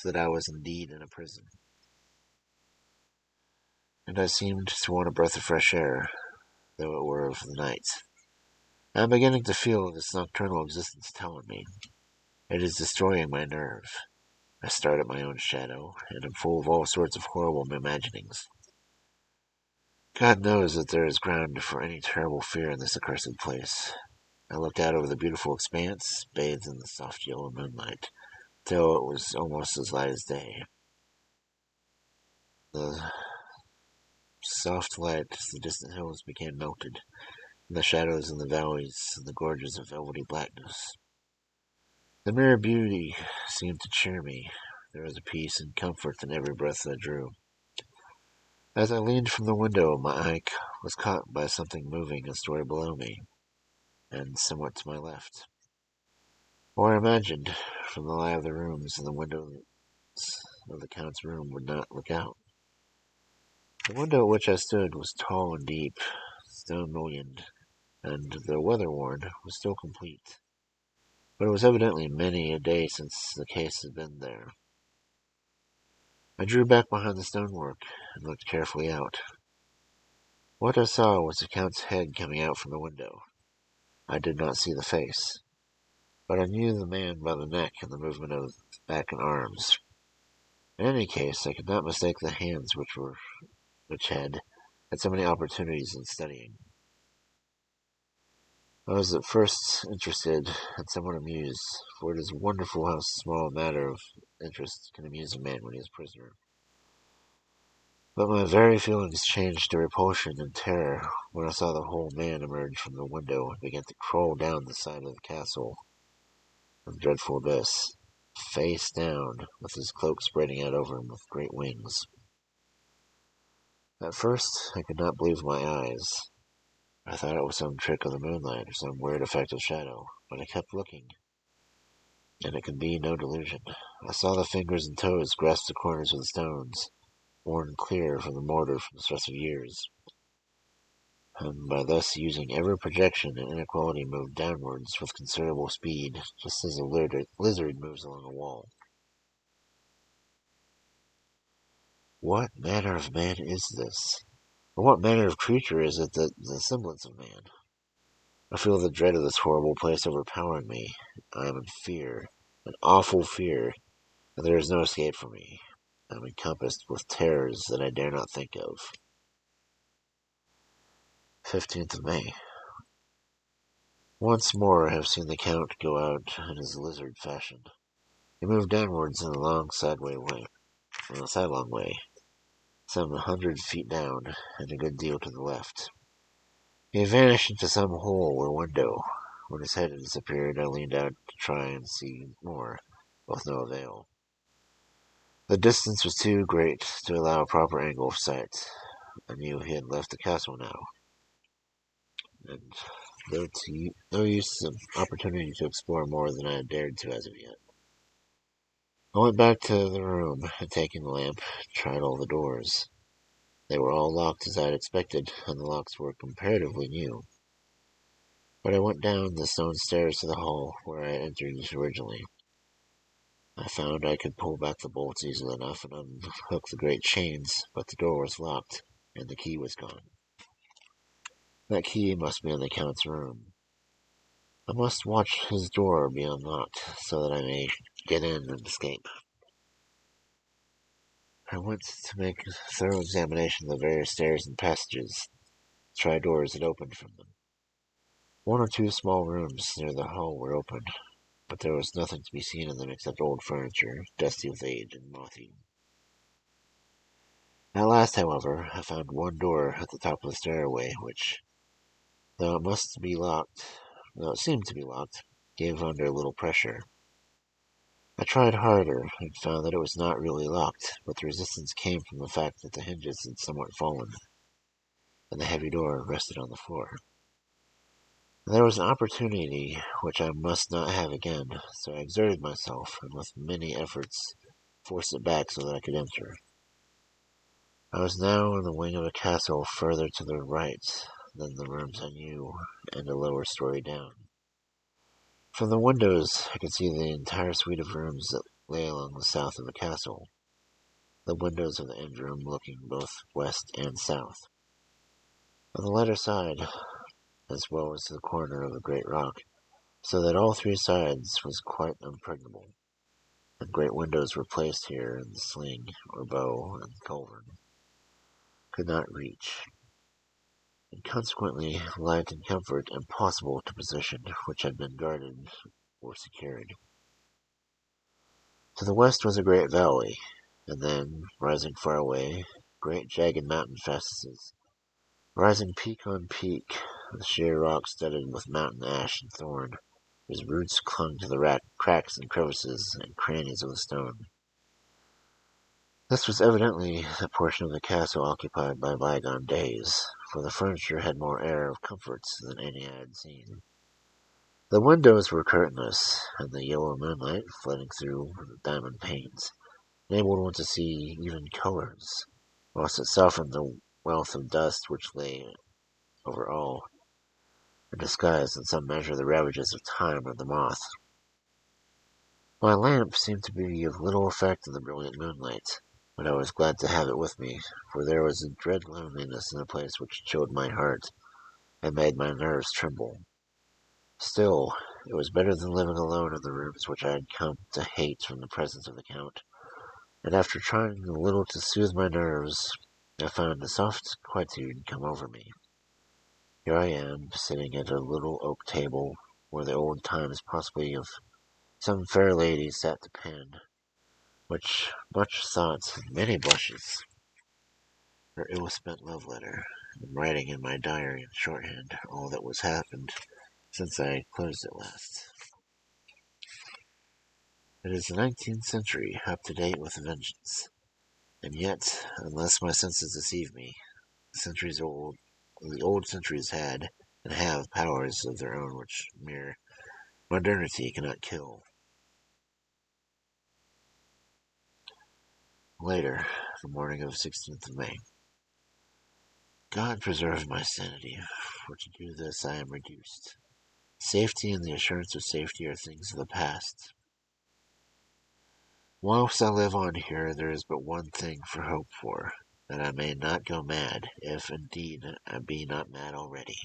that I was indeed in a prison, and I seemed to want a breath of fresh air, though it were of the night. I am beginning to feel this nocturnal existence telling me. It is destroying my nerve. I start at my own shadow, and am full of all sorts of horrible imaginings. God knows that there is ground for any terrible fear in this accursed place. I looked out over the beautiful expanse, bathed in the soft yellow moonlight, till it was almost as light as day. The soft light as the distant hills became melted, and the shadows in the valleys and the gorges of velvety blackness. The mere beauty seemed to cheer me. There was a peace and comfort in every breath I drew. As I leaned from the window, my eye was caught by something moving a story below me, and somewhat to my left. Or I imagined, from the light of the rooms and the windows of the Count's room, would not look out. The window at which I stood was tall and deep, stone-mullioned, and, though weather-worn, was still complete. But it was evidently many a day since the case had been there. I drew back behind the stonework and looked carefully out. What I saw was the Count's head coming out from the window. I did not see the face, but I knew the man by the neck and the movement of his back and arms. In any case, I could not mistake the hands which had so many opportunities in studying. I was at first interested and somewhat amused, for it is wonderful how small a matter of interest can amuse a man when he is a prisoner. But my very feelings changed to repulsion and terror when I saw the whole man emerge from the window and begin to crawl down the side of the castle, in dreadful abyss, face down, with his cloak spreading out over him with great wings. At first, I could not believe my eyes. I thought it was some trick of the moonlight or some weird effect of shadow, but I kept looking, and it could be no delusion. I saw the fingers and toes grasp the corners of the stones, worn clear from the mortar from the stress of years, and by thus using every projection and inequality moved downwards with considerable speed, just as a lizard moves along a wall. What manner of man is this? Or what manner of creature is it that the semblance of man? I feel the dread of this horrible place overpowering me. I am in fear, an awful fear, and there is no escape for me. I am encompassed with terrors that I dare not think of. 15th of May. Once more I have seen the Count go out in his lizard fashion. He moved downwards in a sidelong way, some 100 feet down, and a good deal to the left. He had vanished into some hole or window. When his head had disappeared, I leaned out to try and see more, with no avail. The distance was too great to allow a proper angle of sight. I knew he had left the castle now, and no use of opportunity to explore more than I had dared to as of yet. I went back to the room, and taking the lamp, tried all the doors. They were all locked as I had expected, and the locks were comparatively new. But I went down the stone stairs to the hall where I had entered originally. I found I could pull back the bolts easily enough and unhook the great chains, but the door was locked, and the key was gone. That key must be in the Count's room. I must watch his door be unlocked, so that I may get in and escape. I went to make a thorough examination of the various stairs and passages, to try doors that opened from them. One or two small rooms near the hall were open, but there was nothing to be seen in them except old furniture, dusty with age and moth-eaten. At last, however, I found one door at the top of the stairway, which, though it must be locked, though it seemed to be locked, gave under a little pressure. I tried harder, and found that it was not really locked, but the resistance came from the fact that the hinges had somewhat fallen, and the heavy door rested on the floor. There was an opportunity which I must not have again, so I exerted myself, and with many efforts forced it back so that I could enter. I was now in the wing of a castle further to the right than the rooms I knew, and a lower story down. From the windows I could see the entire suite of rooms that lay along the south of the castle, the windows of the end room looking both west and south. On the latter side, as well as to the corner of a great rock, so that all three sides was quite impregnable, and great windows were placed here in the sling, or bow, and culverin could not reach, and consequently light and comfort impossible to position which had been guarded or secured. To the west was a great valley, and then, rising far away, great jagged mountain fastnesses, rising peak on peak, the sheer rock studded with mountain ash and thorn, whose roots clung to the cracks and crevices and crannies of the stone. This was evidently the portion of the castle occupied by bygone days, for the furniture had more air of comfort than any I had seen. The windows were curtainless, and the yellow moonlight, flooding through the diamond panes, enabled one to see even colors, whilst it softened the wealth of dust which lay over all, and disguised in some measure the ravages of time or the moth. My lamp seemed to be of little effect in the brilliant moonlight, but I was glad to have it with me, for there was a dread loneliness in the place which chilled my heart and made my nerves tremble. Still, it was better than living alone in the rooms which I had come to hate from the presence of the Count, and after trying a little to soothe my nerves, I found a soft quietude come over me. Here I am, sitting at a little oak table, where the old times possibly of some fair lady sat to pen, which much thought and many blushes, her ill-spent love letter, and writing in my diary in shorthand all that was happened since I closed it last. It is the 19th century, up to date with a vengeance, and yet, unless my senses deceive me, the old centuries had and have powers of their own which mere modernity cannot kill. Later, the morning of the 16th of May. God preserve my sanity, for to do this I am reduced. Safety and the assurance of safety are things of the past. Whilst I live on here, there is but one thing for hope for, that I may not go mad, if indeed I be not mad already.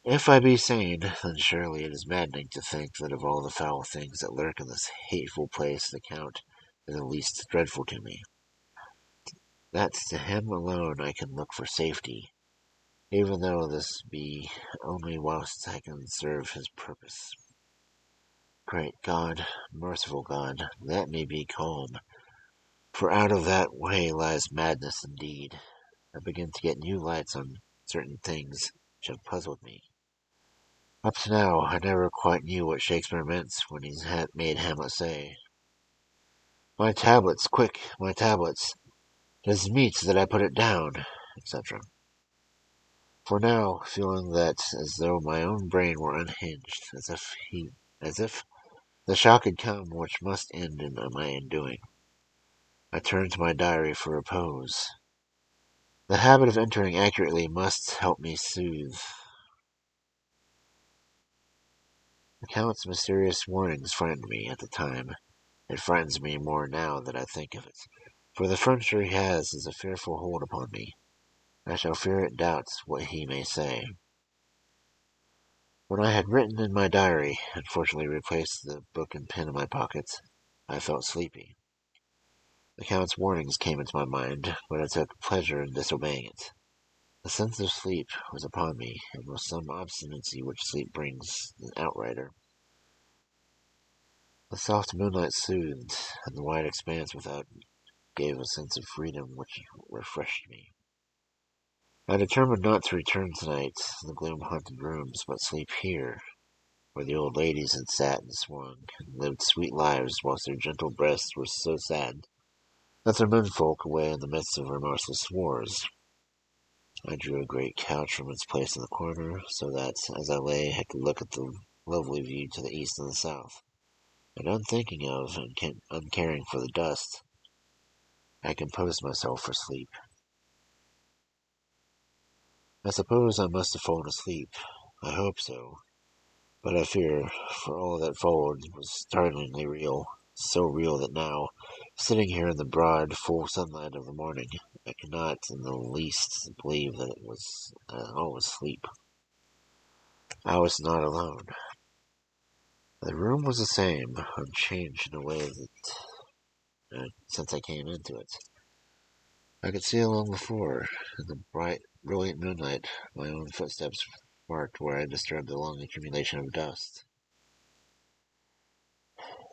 If I be sane, then surely it is maddening to think that of all the foul things that lurk in this hateful place the Count is the least dreadful to me. That to him alone I can look for safety, even though this be only whilst I can serve his purpose. Great God, merciful God, let me be calm, for out of that way lies madness indeed. I begin to get new lights on certain things which have puzzled me. Up to now, I never quite knew what Shakespeare meant when he made Hamlet say, "My tablets, quick, my tablets! It is meet that I put it down," etc. For now, feeling that as though my own brain were unhinged, as if the shock had come which must end in my undoing, I turned to my diary for repose. The habit of entering accurately must help me soothe. The Count's mysterious warnings frightened me at the time. It frightens me more now that I think of it, for the furniture he has is a fearful hold upon me. I shall fear it doubts what he may say. When I had written in my diary, and fortunately replaced the book and pen in my pockets, I felt sleepy. The Count's warnings came into my mind, but I took pleasure in disobeying it. The sense of sleep was upon me, and with some obstinacy which sleep brings an outrider, The soft moonlight soothed, and the wide expanse without gave a sense of freedom which refreshed me. I determined not to return tonight to the gloom-haunted rooms, but sleep here, where the old ladies had sat and swung, and lived sweet lives whilst their gentle breasts were so sad that their menfolk away in the midst of remorseless wars. I drew a great couch from its place in the corner, so that, as I lay, I could look at the lovely view to the east and the south, and unthinking of and uncaring for the dust, I composed myself for sleep. I suppose I must have fallen asleep. I hope so. But I fear, for all that followed was startlingly real, so real that now, sitting here in the broad, full sunlight of the morning, I cannot in the least believe that it was all was sleep. I was not alone. The room was the same, unchanged in a way that since I came into it. I could see along the floor, in the bright, brilliant moonlight, my own footsteps marked where I disturbed the long accumulation of dust.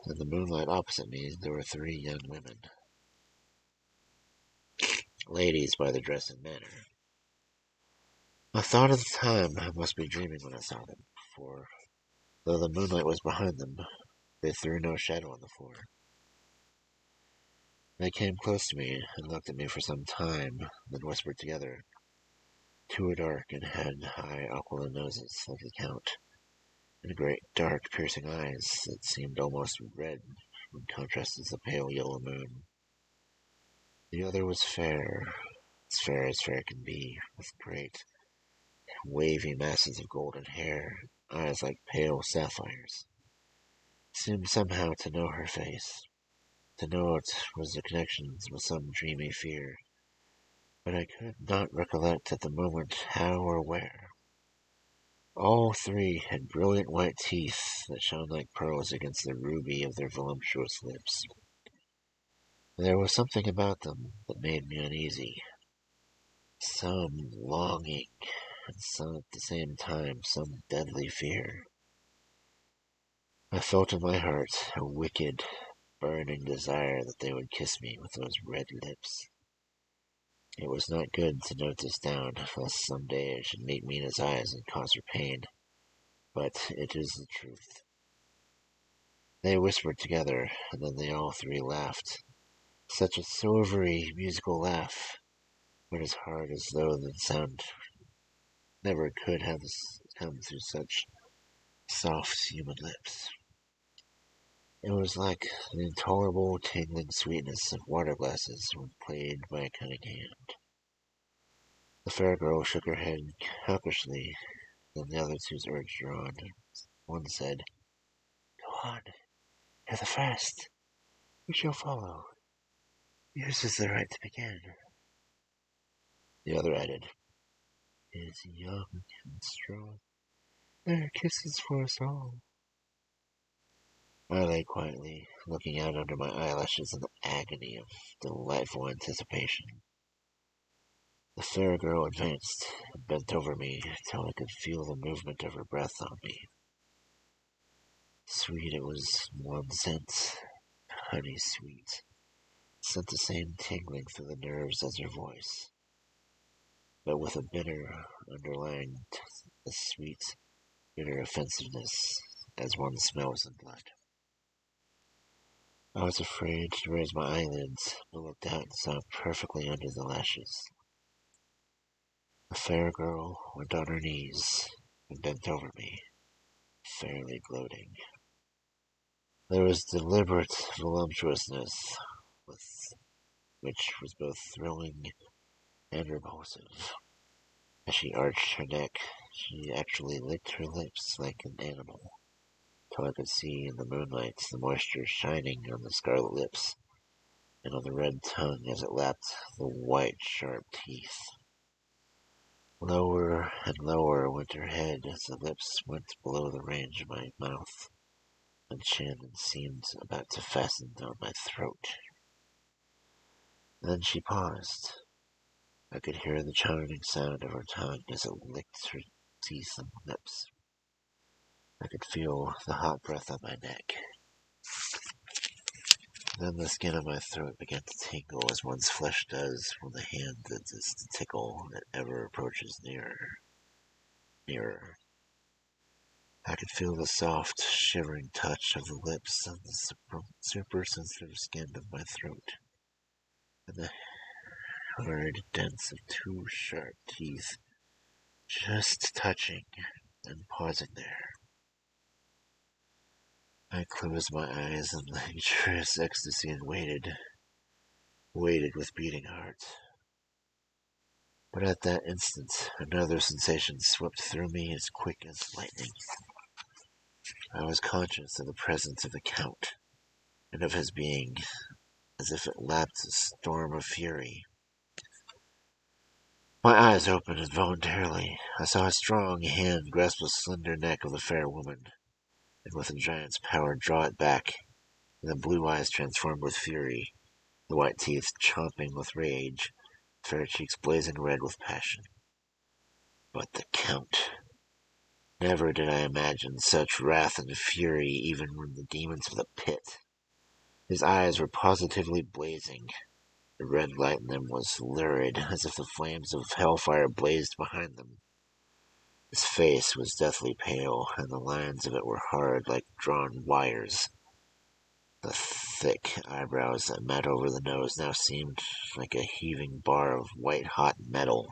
In the moonlight opposite me, there were three young women, ladies by their dress and manner. I thought at the time I must be dreaming when I saw them, for though the moonlight was behind them, they threw no shadow on the floor. They came close to me and looked at me for some time, then whispered together. Two were dark and had high aquiline noses, like the Count, and great dark piercing eyes that seemed almost red when contrasted to the pale yellow moon. The other was fair, as fair can be, with great wavy masses of golden hair, eyes like pale sapphires. Seemed somehow to know her face, to know it was a connection with some dreamy fear, but I could not recollect at the moment how or where. All three had brilliant white teeth that shone like pearls against the ruby of their voluptuous lips. There was something about them that made me uneasy, some longing, and some at the same time some deadly fear. I felt in my heart a wicked, burning desire that they would kiss me with those red lips. It was not good to note this down, lest some day it should meet Mina's eyes and cause her pain, but it is the truth. They whispered together, and then they all three laughed. Such a silvery, musical laugh, but as hard as though the sound never could have come through such soft human lips. It was like the intolerable, tingling sweetness of water glasses when played by a cunning hand. The fair girl shook her head hawkishly, then the other two urged her on. One said, Go on, you're the first. We shall follow. Yours is the right to begin. The other added, Is young and strong. There are kisses for us all. I lay quietly, looking out under my eyelashes in the agony of delightful anticipation. The fair girl advanced and bent over me till I could feel the movement of her breath on me. Sweet it was in one sense, honey sweet, sent the same tingling through the nerves as her voice, but with a bitter underlying, a sweet, bitter offensiveness, as one smells in blood. I was afraid to raise my eyelids, but looked out and saw perfectly under the lashes. The fair girl went on her knees and bent over me, fairly gloating. There was deliberate voluptuousness with which was both thrilling and repulsive. As she arched her neck, she actually licked her lips like an animal, till I could see in the moonlight the moisture shining on the scarlet lips and on the red tongue as it lapped the white, sharp teeth. Lower and lower went her head as the lips went below the range of my mouth and chin and seemed about to fasten down my throat. Then she paused. I could hear the churning sound of her tongue as it licked her teeth and lips. I could feel the hot breath on my neck. Then the skin on my throat began to tingle as one's flesh does when the hand that is to tickle that ever approaches nearer, nearer. I could feel the soft, shivering touch of the lips on the super sensitive skin of my throat, and the hard dents of two sharp teeth just touching and pausing there. I closed my eyes in luxurious ecstasy and waited with beating heart. But at that instant, another sensation swept through me as quick as lightning. I was conscious of the presence of the Count, and of his being, as if it lapped a storm of fury. My eyes opened involuntarily. I saw a strong hand grasp the slender neck of the fair woman, and with a giant's power draw it back, and the blue eyes transformed with fury, the white teeth chomping with rage, the fair cheeks blazing red with passion. But the Count. Never did I imagine such wrath and fury even from the demons of the pit. His eyes were positively blazing. The red light in them was lurid, as if the flames of hellfire blazed behind them. His face was deathly pale, and the lines of it were hard like drawn wires. The thick eyebrows that met over the nose now seemed like a heaving bar of white-hot metal.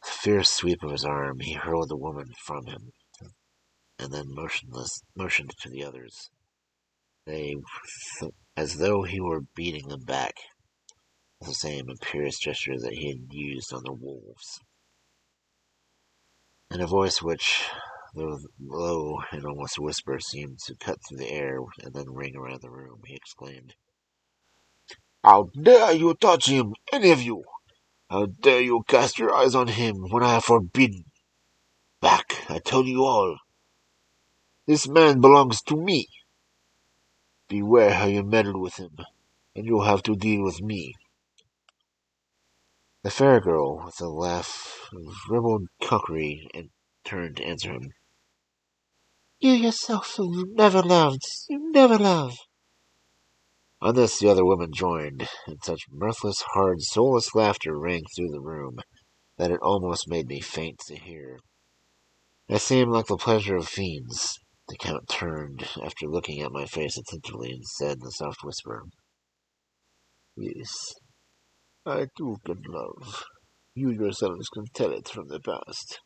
With a fierce sweep of his arm, he hurled the woman from him, and then motioned to the others. They, as though he were beating them back, with the same imperious gesture that he had used on the wolves. In a voice which, though low and almost a whisper, seemed to cut through the air and then ring around the room, he exclaimed, "How dare you touch him, any of you? How dare you cast your eyes on him when I have forbidden? Back, I tell you all. This man belongs to me. Beware how you meddle with him, and you'll have to deal with me." The fair girl, with a laugh of ribald cockery, turned to answer him. "You yourself never loved. You never love." On this the other women joined, and such mirthless, hard, soulless laughter rang through the room that it almost made me faint to hear. It seemed like the pleasure of fiends. The Count turned, after looking at my face attentively, and said in a soft whisper, "Yes, I too can love. You yourselves can tell it from the past.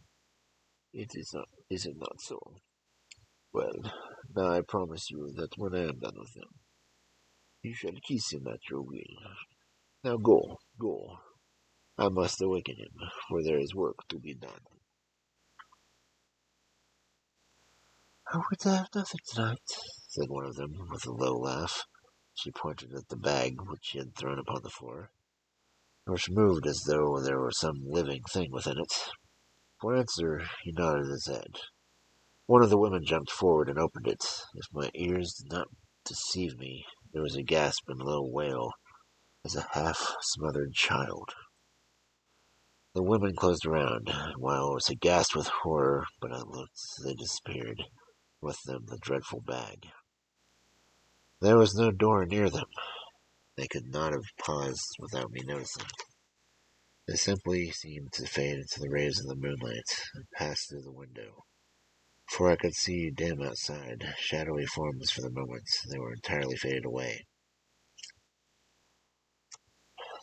Is it not so? Well, now I promise you that when I am done with him, you shall kiss him at your will. Now go, go. I must awaken him, for there is work to be done." "I would have nothing tonight," said one of them, with a low laugh. She pointed at the bag which she had thrown upon the floor, which moved as though there were some living thing within it. For answer, he nodded his head. One of the women jumped forward and opened it. If my ears did not deceive me, there was a gasp and low wail, as a half-smothered child. The women closed around, and while I was aghast with horror, but I looked, they disappeared, with them the dreadful bag. There was no door near them. They could not have paused without me noticing. They simply seemed to fade into the rays of the moonlight and pass through the window. For I could see dim outside, shadowy forms for the moment. They were entirely faded away.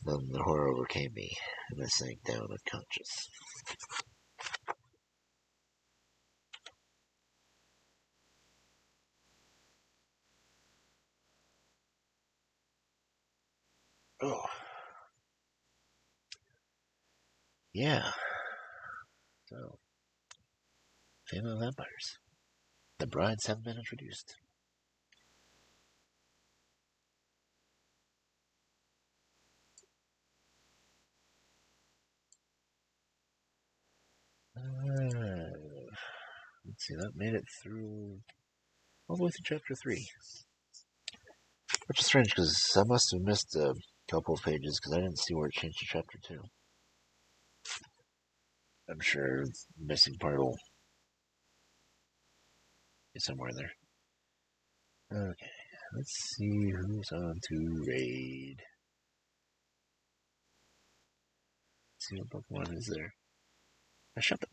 Then the horror overcame me, and I sank down unconscious. Oh, yeah. So, female vampires. The brides have been introduced. Let's see, that made it through all the way through chapter 3. Which is strange because I must have missed a couple of pages because I didn't see where it changed to chapter 2. I'm sure the missing part will be somewhere in there. Okay, let's see who's on to raid. Let's see what Pokemon is there. A Shuppet.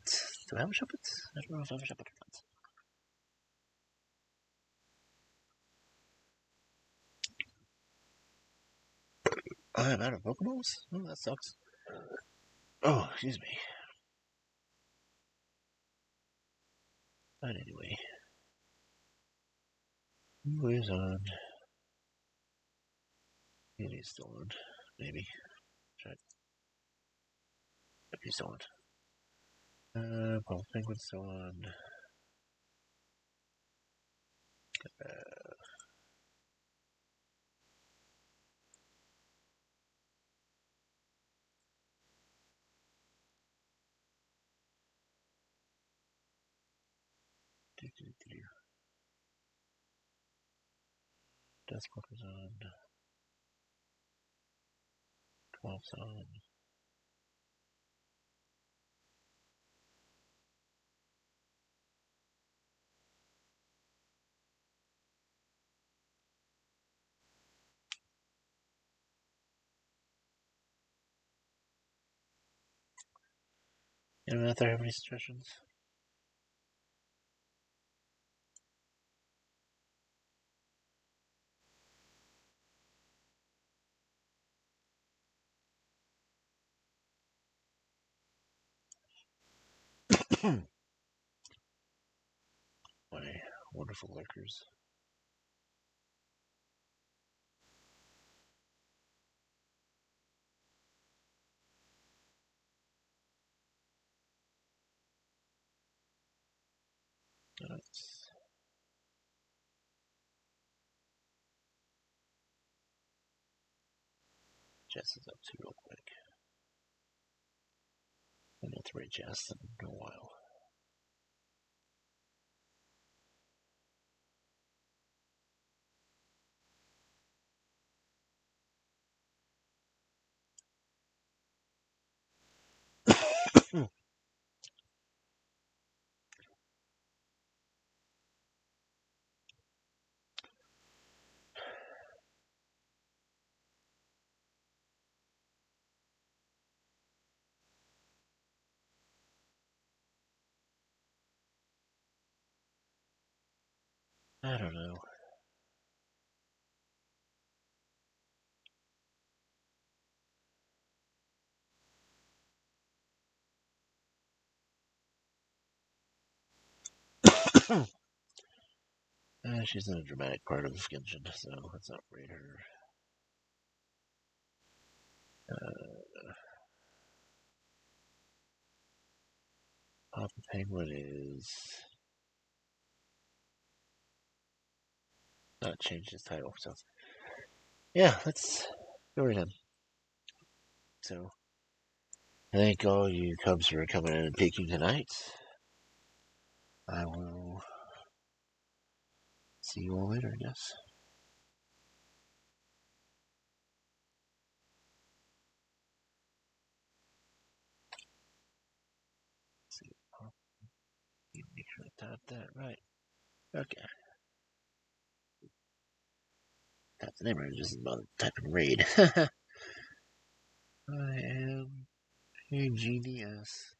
Do I have a Shuppet? I don't know if I have a Shuppet or not. I'm out of Pokeballs? Oh, that sucks. Oh, excuse me. But anyway, who is on? Maybe he's still on. Maybe. Try it. Yep, he's still on. Paul Penguin's still on. Uh, Deathwalker's on. 12's on. Anyone out there have any suggestions? My wonderful lurkers. Let's Jess is up to real quick. I'm not to rate Jess in a while. I don't know. She's in a dramatic part of Genshin, so let's not rate her. Papa Penguin is not changed his title, so yeah, let's go right in. So, thank all you Cubs for coming in and peeking tonight. I will see you all later, I guess. Let's see. Make sure I type that right. Okay. Type the name right, just about typing raid. I am a genius.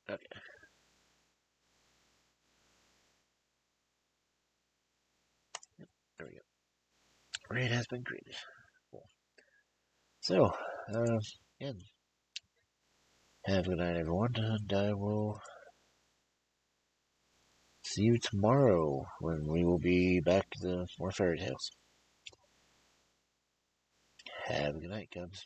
Okay. Yep, there we go. Raid has been created. Cool. So, again, have a good night, everyone, and I will see you tomorrow when we will be back to more fairy tales. Have a good night, Cubs.